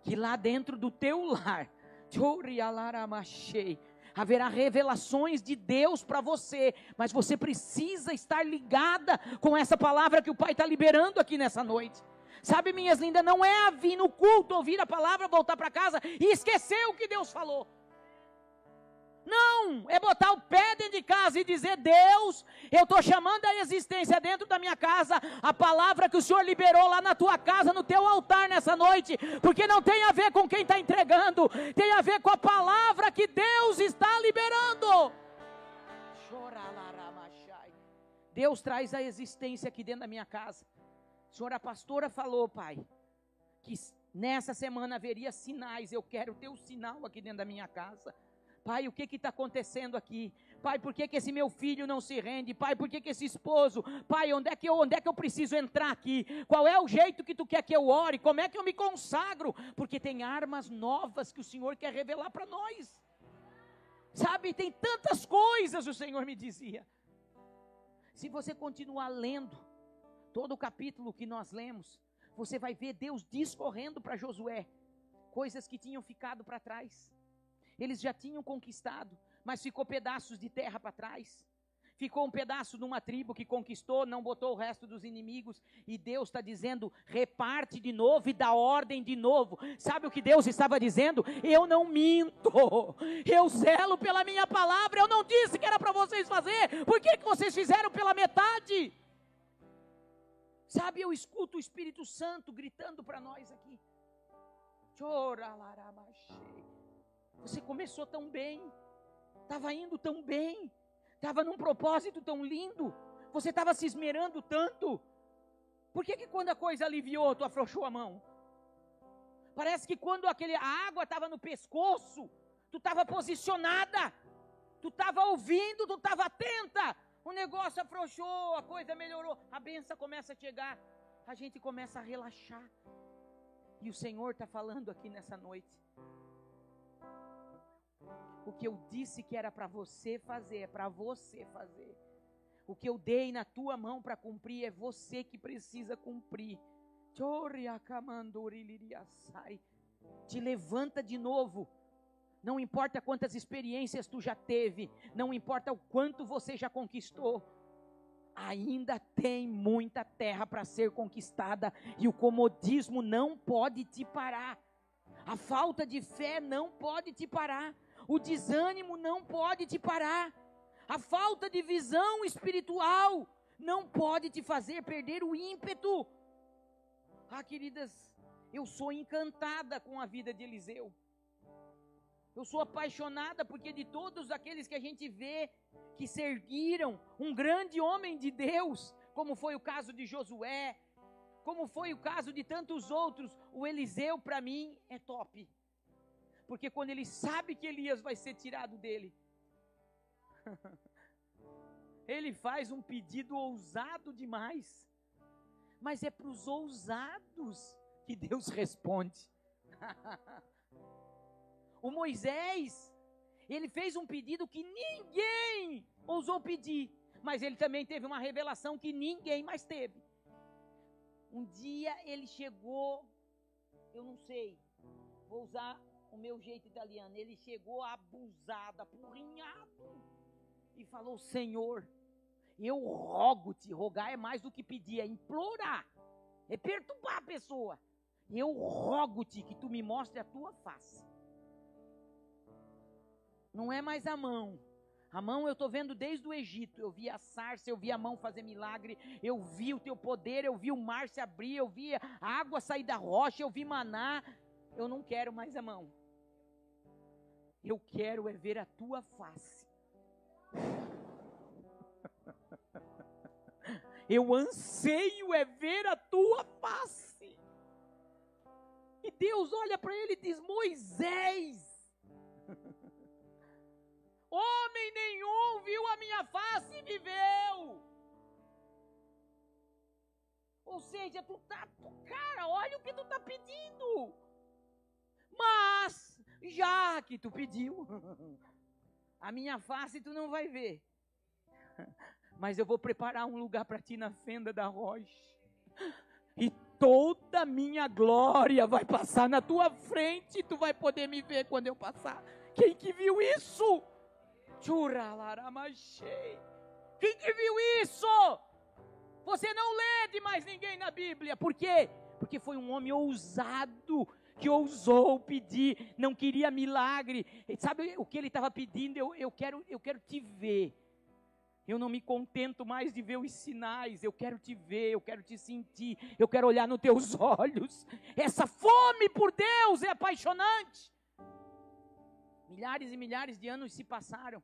que lá dentro do teu lar, haverá revelações de Deus para você, mas você precisa estar ligada com essa palavra que o Pai está liberando aqui nessa noite. Sabe, minhas lindas, não é vir no culto, ouvir a palavra, voltar para casa e esquecer o que Deus falou. Não, é botar o pé dentro de casa e dizer: Deus, eu estou chamando a existência dentro da minha casa, a palavra que o Senhor liberou lá na tua casa, no teu altar nessa noite, porque não tem a ver com quem está entregando, tem a ver com a palavra que Deus está liberando. Deus traz a existência aqui dentro da minha casa. O Senhor, a pastora falou, Pai, que nessa semana haveria sinais. Eu quero ter o sinal aqui dentro da minha casa. Pai, o que está acontecendo aqui? Pai, por que esse meu filho não se rende? Pai, por que esse esposo? Pai, onde é que eu preciso entrar aqui? Qual é o jeito que tu quer que eu ore? Como é que eu me consagro? Porque tem armas novas que o Senhor quer revelar para nós. Sabe, tem tantas coisas, o Senhor me dizia. Se você continuar lendo todo o capítulo que nós lemos, você vai ver Deus discorrendo para Josué coisas que tinham ficado para trás. Eles já tinham conquistado, mas ficou pedaços de terra para trás. Ficou um pedaço de uma tribo que conquistou, não botou o resto dos inimigos. E Deus está dizendo: reparte de novo e dá ordem de novo. Sabe o que Deus estava dizendo? Eu não minto, eu zelo pela minha palavra. Eu não disse que era para vocês fazer. Por que vocês fizeram pela metade? Sabe, eu escuto o Espírito Santo gritando para nós aqui. Você começou tão bem, estava indo tão bem, estava num propósito tão lindo, você estava se esmerando tanto. Por que quando a coisa aliviou, tu afrouxou a mão? Parece que quando a água estava no pescoço, tu estava posicionada, tu estava ouvindo, tu estava atenta. O negócio afrouxou, a coisa melhorou, a bênção começa a chegar, a gente começa a relaxar. E o Senhor está falando aqui nessa noite: o que eu disse que era para você fazer, é para você fazer. O que eu dei na tua mão para cumprir, é você que precisa cumprir. Te levanta de novo. Não importa quantas experiências tu já teve, não importa o quanto você já conquistou, ainda tem muita terra para ser conquistada, e o comodismo não pode te parar, a falta de fé não pode te parar, o desânimo não pode te parar, a falta de visão espiritual não pode te fazer perder o ímpeto. Queridas, eu sou encantada com a vida de Eliseu. Eu sou apaixonada porque de todos aqueles que a gente vê que seguiram um grande homem de Deus, como foi o caso de Josué, como foi o caso de tantos outros, o Eliseu para mim é top. Porque quando ele sabe que Elias vai ser tirado dele, ele faz um pedido ousado demais. Mas é para os ousados que Deus responde. O Moisés, ele fez um pedido que ninguém ousou pedir, mas ele também teve uma revelação que ninguém mais teve. Um dia ele chegou, eu não sei, vou usar o meu jeito italiano, ele chegou abusado, apurrinhado, e falou: Senhor, eu rogo-te, rogar é mais do que pedir, é implorar, é perturbar a pessoa, eu rogo-te que tu me mostre a tua face. Não é mais a mão eu estou vendo desde o Egito, eu vi a sarça, eu vi a mão fazer milagre, eu vi o teu poder, eu vi o mar se abrir, eu vi a água sair da rocha, eu vi maná. Eu não quero mais a mão, eu quero é ver a tua face. Eu anseio é ver a tua face. E Deus olha para ele e diz: Moisés, homem nenhum viu a minha face e viveu. Ou seja, cara, olha o que tu está pedindo. Mas, já que tu pediu, a minha face tu não vai ver. Mas eu vou preparar um lugar para ti na fenda da rocha. E toda a minha glória vai passar na tua frente, tu vai poder me ver quando eu passar. Quem que viu isso? Quem que viu isso? Você não lê de mais ninguém na Bíblia. Por quê? Porque foi um homem ousado, que ousou pedir, não queria milagre. Sabe o que ele estava pedindo? Eu quero te ver. Eu não me contento mais de ver os sinais. Eu quero te ver, eu quero te sentir, eu quero olhar nos teus olhos. Essa fome por Deus é apaixonante. Milhares e milhares de anos se passaram.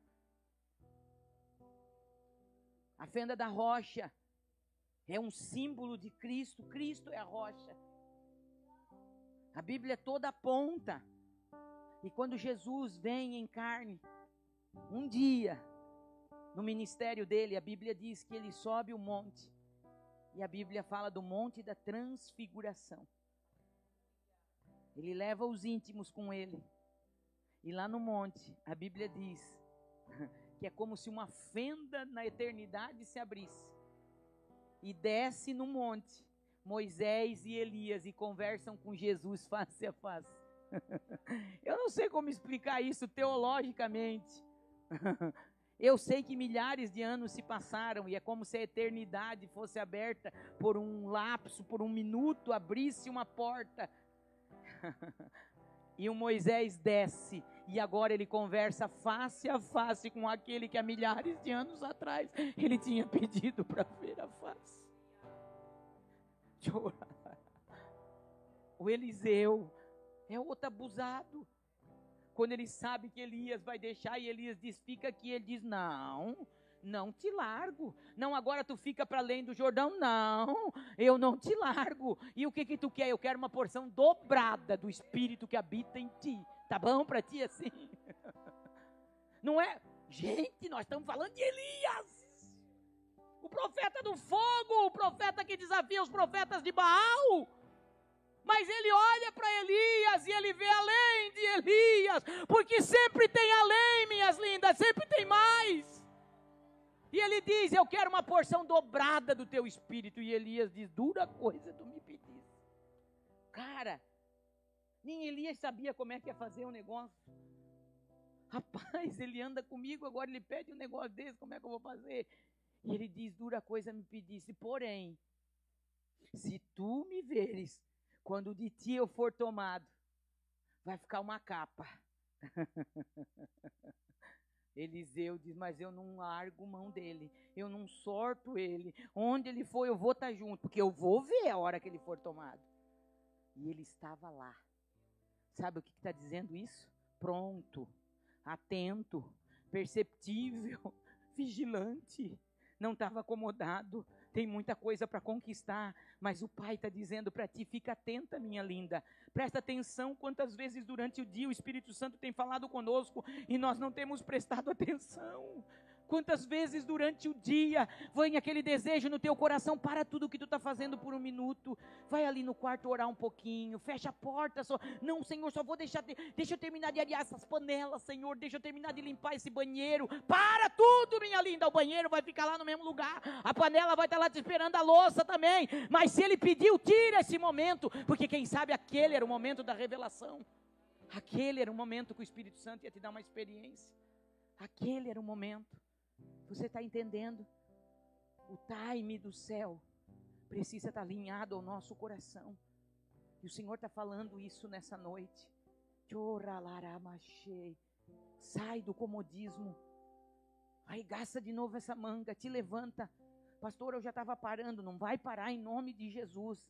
A fenda da rocha é um símbolo de Cristo. Cristo é a rocha. A Bíblia toda aponta. E quando Jesus vem em carne, um dia, no ministério dele, a Bíblia diz que ele sobe o monte. E a Bíblia fala do monte da transfiguração. Ele leva os íntimos com ele. E lá no monte, a Bíblia diz que é como se uma fenda na eternidade se abrisse. E desce no monte Moisés e Elias e conversam com Jesus face a face. Eu não sei como explicar isso teologicamente. Eu sei que milhares de anos se passaram e é como se a eternidade fosse aberta por um lapso, por um minuto, abrisse uma porta. E o Moisés desce e agora ele conversa face a face com aquele que há milhares de anos atrás ele tinha pedido para ver a face. O Eliseu é outro abusado. Quando ele sabe que Elias vai deixar e Elias diz, fica aqui, ele diz, não te largo. Não, agora tu fica para além do Jordão. Não, eu não te largo. E o que tu quer? Eu quero uma porção dobrada do Espírito que habita em ti. Tá bom para ti assim? Não é? Gente, nós estamos falando de Elias. O profeta do fogo, o profeta que desafia os profetas de Baal. Mas ele olha para Elias e ele vê além de Elias, porque sempre tem além, minhas lindas, sempre tem mais. E ele diz, eu quero uma porção dobrada do teu espírito. E Elias diz, dura coisa tu me pediste. Cara, nem Elias sabia como é que ia fazer o negócio. Rapaz, ele anda comigo, agora ele pede um negócio desse, como é que eu vou fazer? E ele diz, dura coisa me pedisse, porém, se tu me veres, quando de ti eu for tomado, vai ficar uma capa. Eliseu diz, mas eu não largo mão dele, eu não sorto ele, onde ele for eu vou estar junto, porque eu vou ver a hora que ele for tomado. E ele estava lá. Sabe o que está dizendo isso? Pronto, atento, perceptível, vigilante, não estava acomodado. Tem muita coisa para conquistar, mas o Pai está dizendo para ti, fica atenta, minha linda. Presta atenção quantas vezes durante o dia o Espírito Santo tem falado conosco e nós não temos prestado atenção. Quantas vezes durante o dia vem aquele desejo no teu coração, para tudo o que tu está fazendo por um minuto, vai ali no quarto orar um pouquinho, fecha a porta, não Senhor, só vou deixa eu terminar de arear essas panelas, Senhor, deixa eu terminar de limpar esse banheiro, para tudo minha linda, o banheiro vai ficar lá no mesmo lugar, a panela vai estar lá te esperando, a louça também, mas se ele pediu, tira esse momento, porque quem sabe aquele era o momento da revelação, aquele era o momento que o Espírito Santo ia te dar uma experiência, aquele era o momento. Você está entendendo? O time do céu precisa estar alinhado ao nosso coração. E o Senhor está falando isso nessa noite. Sai do comodismo. Arregaça de novo essa manga, te levanta. Pastor, eu já estava parando, não vai parar em nome de Jesus.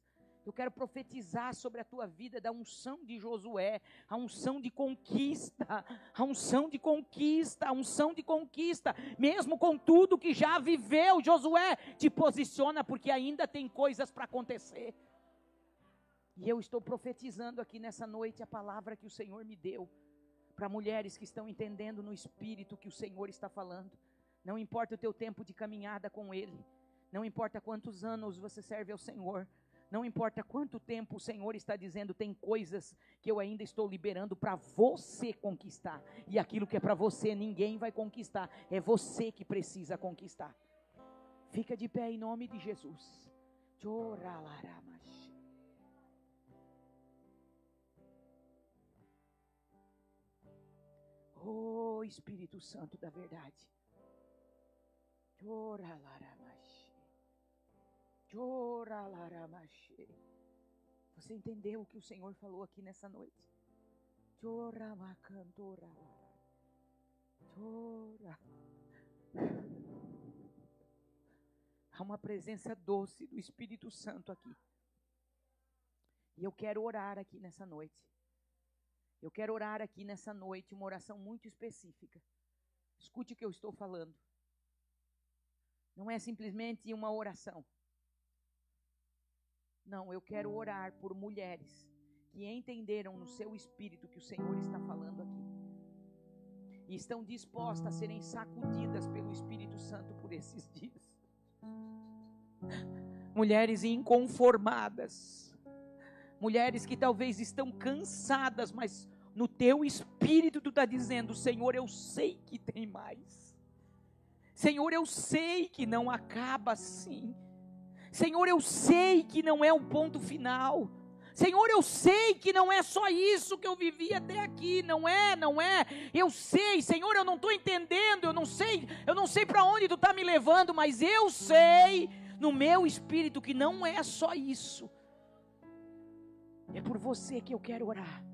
Eu quero profetizar sobre a tua vida da unção de Josué, a unção de conquista, a unção de conquista, a unção de conquista. Mesmo com tudo que já viveu, Josué, te posiciona porque ainda tem coisas para acontecer. E eu estou profetizando aqui nessa noite a palavra que o Senhor me deu, para mulheres que estão entendendo no Espírito que o Senhor está falando. Não importa o teu tempo de caminhada com Ele, não importa quantos anos você serve ao Senhor, não importa quanto tempo o Senhor está dizendo, tem coisas que eu ainda estou liberando para você conquistar. E aquilo que é para você, ninguém vai conquistar. É você que precisa conquistar. Fica de pé em nome de Jesus. Espírito Santo da verdade. Você entendeu o que o Senhor falou aqui nessa noite? Há uma presença doce do Espírito Santo aqui. E eu quero orar aqui nessa noite. Eu quero orar aqui nessa noite uma oração muito específica. Escute o que eu estou falando. Não é simplesmente uma oração. Não, eu quero orar por mulheres que entenderam no seu espírito que o Senhor está falando aqui. E estão dispostas a serem sacudidas pelo Espírito Santo por esses dias. Mulheres inconformadas. Mulheres que talvez estão cansadas, mas no teu espírito tu está dizendo: Senhor, eu sei que tem mais. Senhor, eu sei que não acaba assim. Senhor, eu sei que não é o ponto final. Senhor, eu sei que não é só isso que eu vivi até aqui, não é, eu sei, Senhor, eu não estou entendendo, eu não sei para onde Tu está me levando, mas eu sei no meu espírito que não é só isso. É por você que eu quero orar,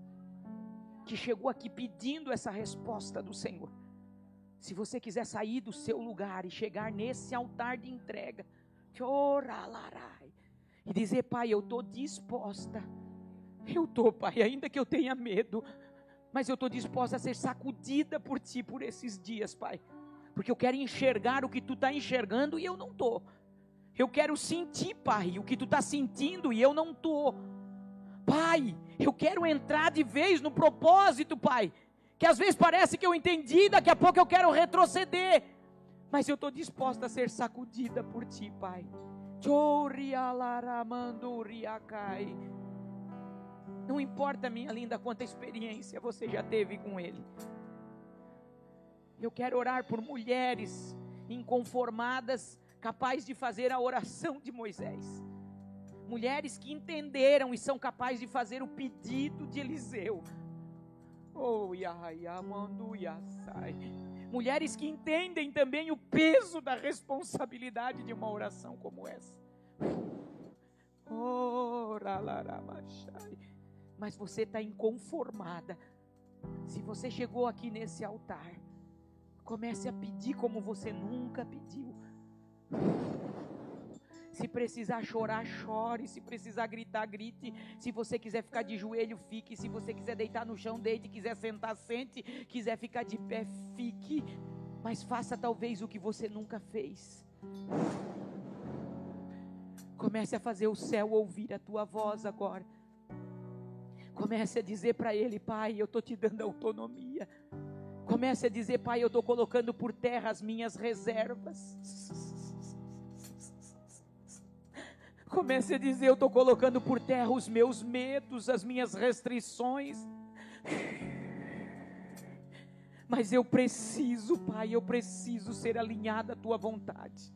que chegou aqui pedindo essa resposta do Senhor. Se você quiser sair do seu lugar e chegar nesse altar de entrega, e dizer: Pai, eu estou disposta, Pai, ainda que eu tenha medo, mas eu estou disposta a ser sacudida por Ti por esses dias, Pai, porque eu quero enxergar o que Tu está enxergando e eu não estou. Eu quero sentir, Pai, o que Tu está sentindo e eu não estou. Pai, eu quero entrar de vez no propósito, Pai, que às vezes parece que eu entendi, daqui a pouco eu quero retroceder, mas eu estou disposta a ser sacudida por Ti, Pai. Não importa, minha linda, quanta experiência você já teve com Ele. Eu quero orar por mulheres inconformadas, capazes de fazer a oração de Moisés. Mulheres que entenderam e são capazes de fazer o pedido de Eliseu. Mulheres que entendem também o peso da responsabilidade de uma oração como essa. Mas você está inconformada. Se você chegou aqui nesse altar, comece a pedir como você nunca pediu. Se precisar chorar, chore. Se precisar gritar, grite. Se você quiser ficar de joelho, fique. Se você quiser deitar no chão, deite. Quiser sentar, sente. Quiser ficar de pé, fique. Mas faça talvez o que você nunca fez. Comece a fazer o céu ouvir a tua voz agora. Comece a dizer para Ele: Pai, eu estou te dando autonomia. Comece a dizer: Pai, eu estou colocando por terra as minhas reservas. Comece a dizer: eu estou colocando por terra os meus medos, as minhas restrições. Mas eu preciso, Pai, eu preciso ser alinhada à Tua vontade.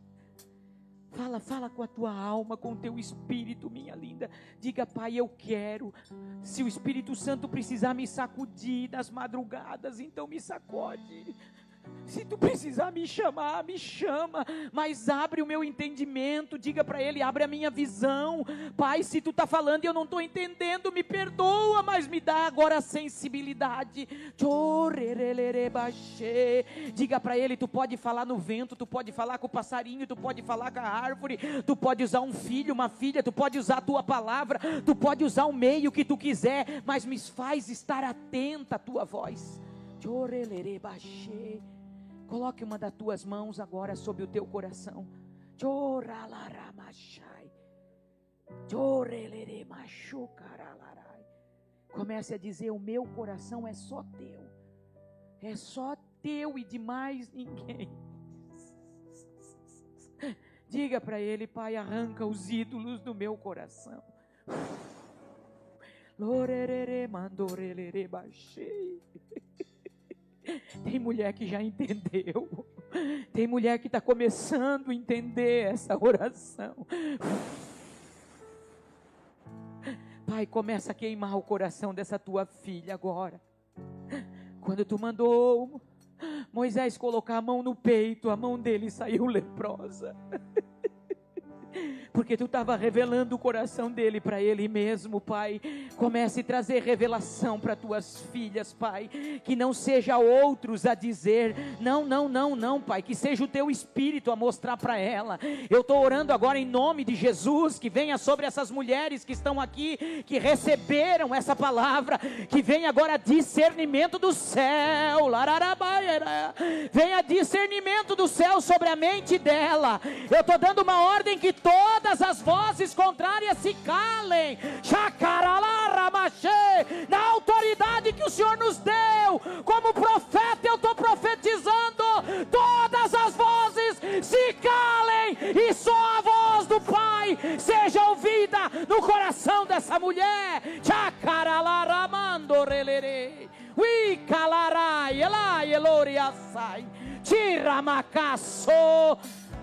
Fala com a tua alma, com o teu espírito, minha linda. Diga: Pai, eu quero. Se o Espírito Santo precisar me sacudir nas madrugadas, então me sacode. Se tu precisar me chamar, me chama, mas abre o meu entendimento. Diga para Ele: abre a minha visão. Pai, se tu está falando e eu não estou entendendo, me perdoa, mas me dá agora a sensibilidade. Diga para Ele: tu pode falar no vento, tu pode falar com o passarinho, tu pode falar com a árvore, tu pode usar um filho, uma filha, tu pode usar a tua palavra, tu pode usar o meio que tu quiser, mas me faz estar atenta à tua voz. Coloque uma das tuas mãos agora sobre o teu coração. Comece a dizer: o meu coração é só teu. É só teu e de mais ninguém. Diga para Ele: Pai, arranca os ídolos do meu coração. Tem mulher que já entendeu. Tem mulher que está começando a entender essa oração. Pai, começa a queimar o coração dessa tua filha agora. Quando tu mandou Moisés colocar a mão no peito, a mão dele saiu leprosa. Porque tu estava revelando o coração dele para ele mesmo, Pai. Comece a trazer revelação para tuas filhas, Pai. Que não seja outros a dizer, não, Pai. Que seja o teu Espírito a mostrar para ela. Eu estou orando agora em nome de Jesus, que venha sobre essas mulheres que estão aqui, que receberam essa palavra, que venha agora discernimento do céu. Venha discernimento do céu sobre a mente dela. Eu estou dando uma ordem que todas as vozes contrárias se calem. Na autoridade que o Senhor nos deu, como profeta, eu estou profetizando: todas as vozes se calem, e só a voz do Pai seja ouvida no coração dessa mulher.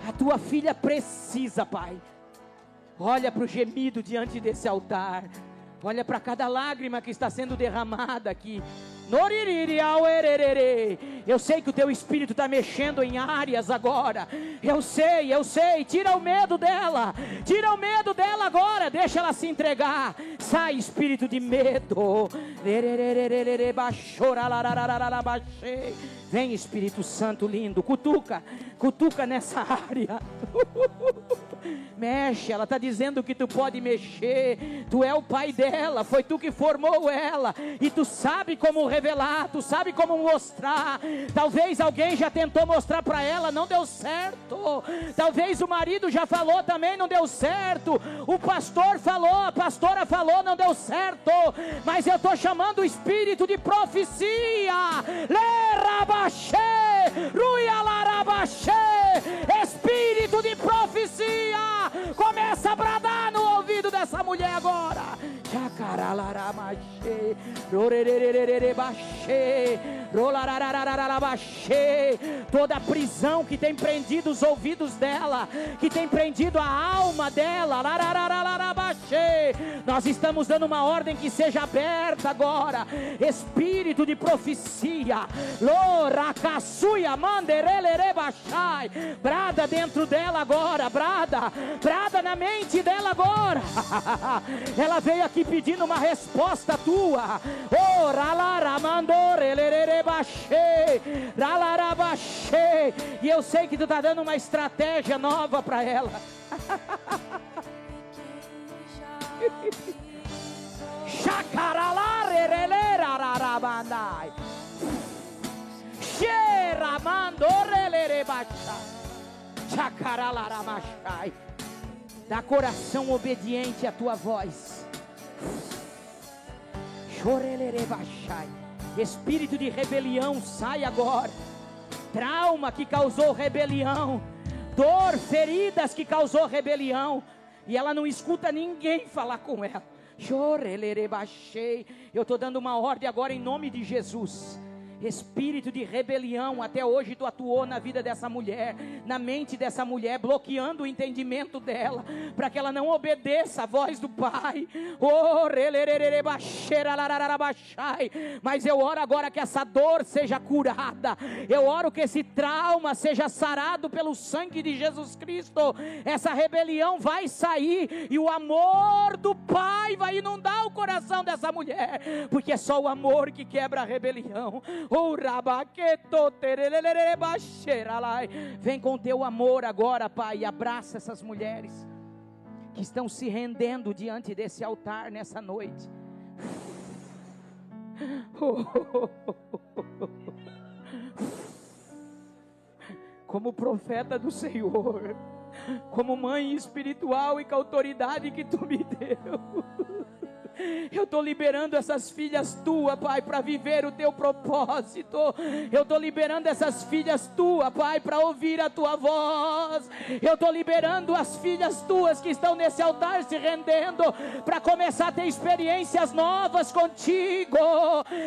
A tua filha precisa, Pai. Olha para o gemido diante desse altar. Olha para cada lágrima que está sendo derramada aqui. Eu sei que o teu Espírito está mexendo em áreas agora. Eu sei. Tira o medo dela. Tira o medo dela agora. Deixa ela se entregar. Sai, espírito de medo. Vem, Espírito Santo lindo. Cutuca nessa área. Mexe, ela está dizendo que tu pode mexer. Tu é o pai dela, foi tu que formou ela, e tu sabe como revelar, tu sabe como mostrar. Talvez alguém já tentou mostrar para ela, não deu certo. Talvez o marido já falou também, não deu certo. O pastor falou, a pastora falou, não deu certo. Mas eu estou chamando o espírito de profecia. Espírito de profecia, começa a bradar no ouvido dessa mulher agora. Toda a prisão que tem prendido os ouvidos dela, que tem prendido a alma dela, nós estamos dando uma ordem que seja aberta agora. Espírito de profecia, brada dentro dela agora, brada na mente dela agora. Ela veio aqui pedindo uma resposta tua. E eu sei que tu está dando uma estratégia nova para ela. Dá coração obediente à tua voz. Espírito de rebelião, sai agora. Trauma que causou rebelião, dor, feridas que causou rebelião, e ela não escuta ninguém falar com ela. Eu estou dando uma ordem agora em nome de Jesus. Espírito de rebelião, até hoje tu atuou na vida dessa mulher, na mente dessa mulher, bloqueando o entendimento dela, para que ela não obedeça a voz do Pai. Mas eu oro agora que essa dor seja curada. Eu oro que esse trauma seja sarado pelo sangue de Jesus Cristo. Essa rebelião vai sair, e o amor do Pai vai inundar o coração dessa mulher, porque é só o amor que quebra a rebelião. Vem com teu amor agora, Pai, e abraça essas mulheres que estão se rendendo diante desse altar nessa noite. Como profeta do Senhor, como mãe espiritual e com a autoridade que tu me deu, eu estou liberando essas filhas tuas, Pai, para viver o teu propósito. Eu estou liberando essas filhas tuas, Pai, para ouvir a tua voz. Eu estou liberando as filhas tuas que estão nesse altar se rendendo, para começar a ter experiências novas contigo.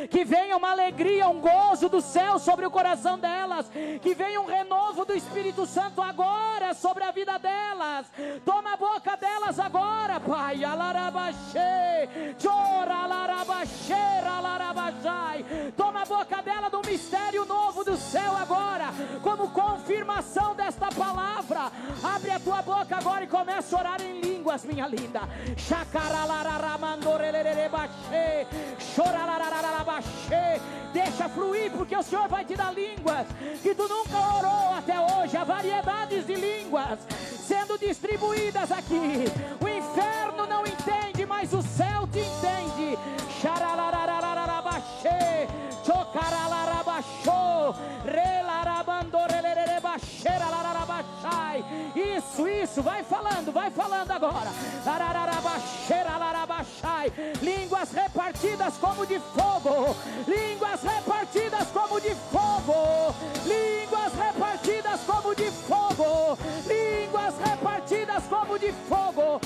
Que venha uma alegria, um gozo do céu sobre o coração delas. Que venha um renovo do Espírito Santo agora sobre a vida delas. Toma a boca delas agora, Pai. Toma a boca dela de uma mistério novo do céu agora, como confirmação desta palavra. Abre a tua boca agora e começa a orar em línguas, minha linda. Deixa fluir, porque o Senhor vai te dar línguas que tu nunca orou até hoje. Há variedades de línguas sendo distribuídas aqui. O inferno não entende, mas o céu te entende. Isso, vai falando agora. Línguas repartidas como de fogo, línguas repartidas como de fogo, línguas repartidas como de fogo, línguas repartidas como de fogo.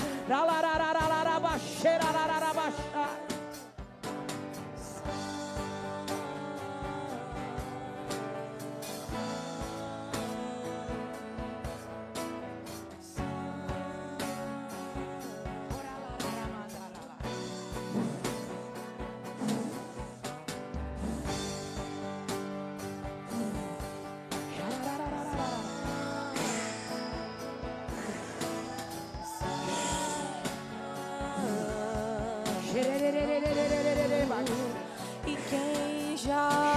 E quem já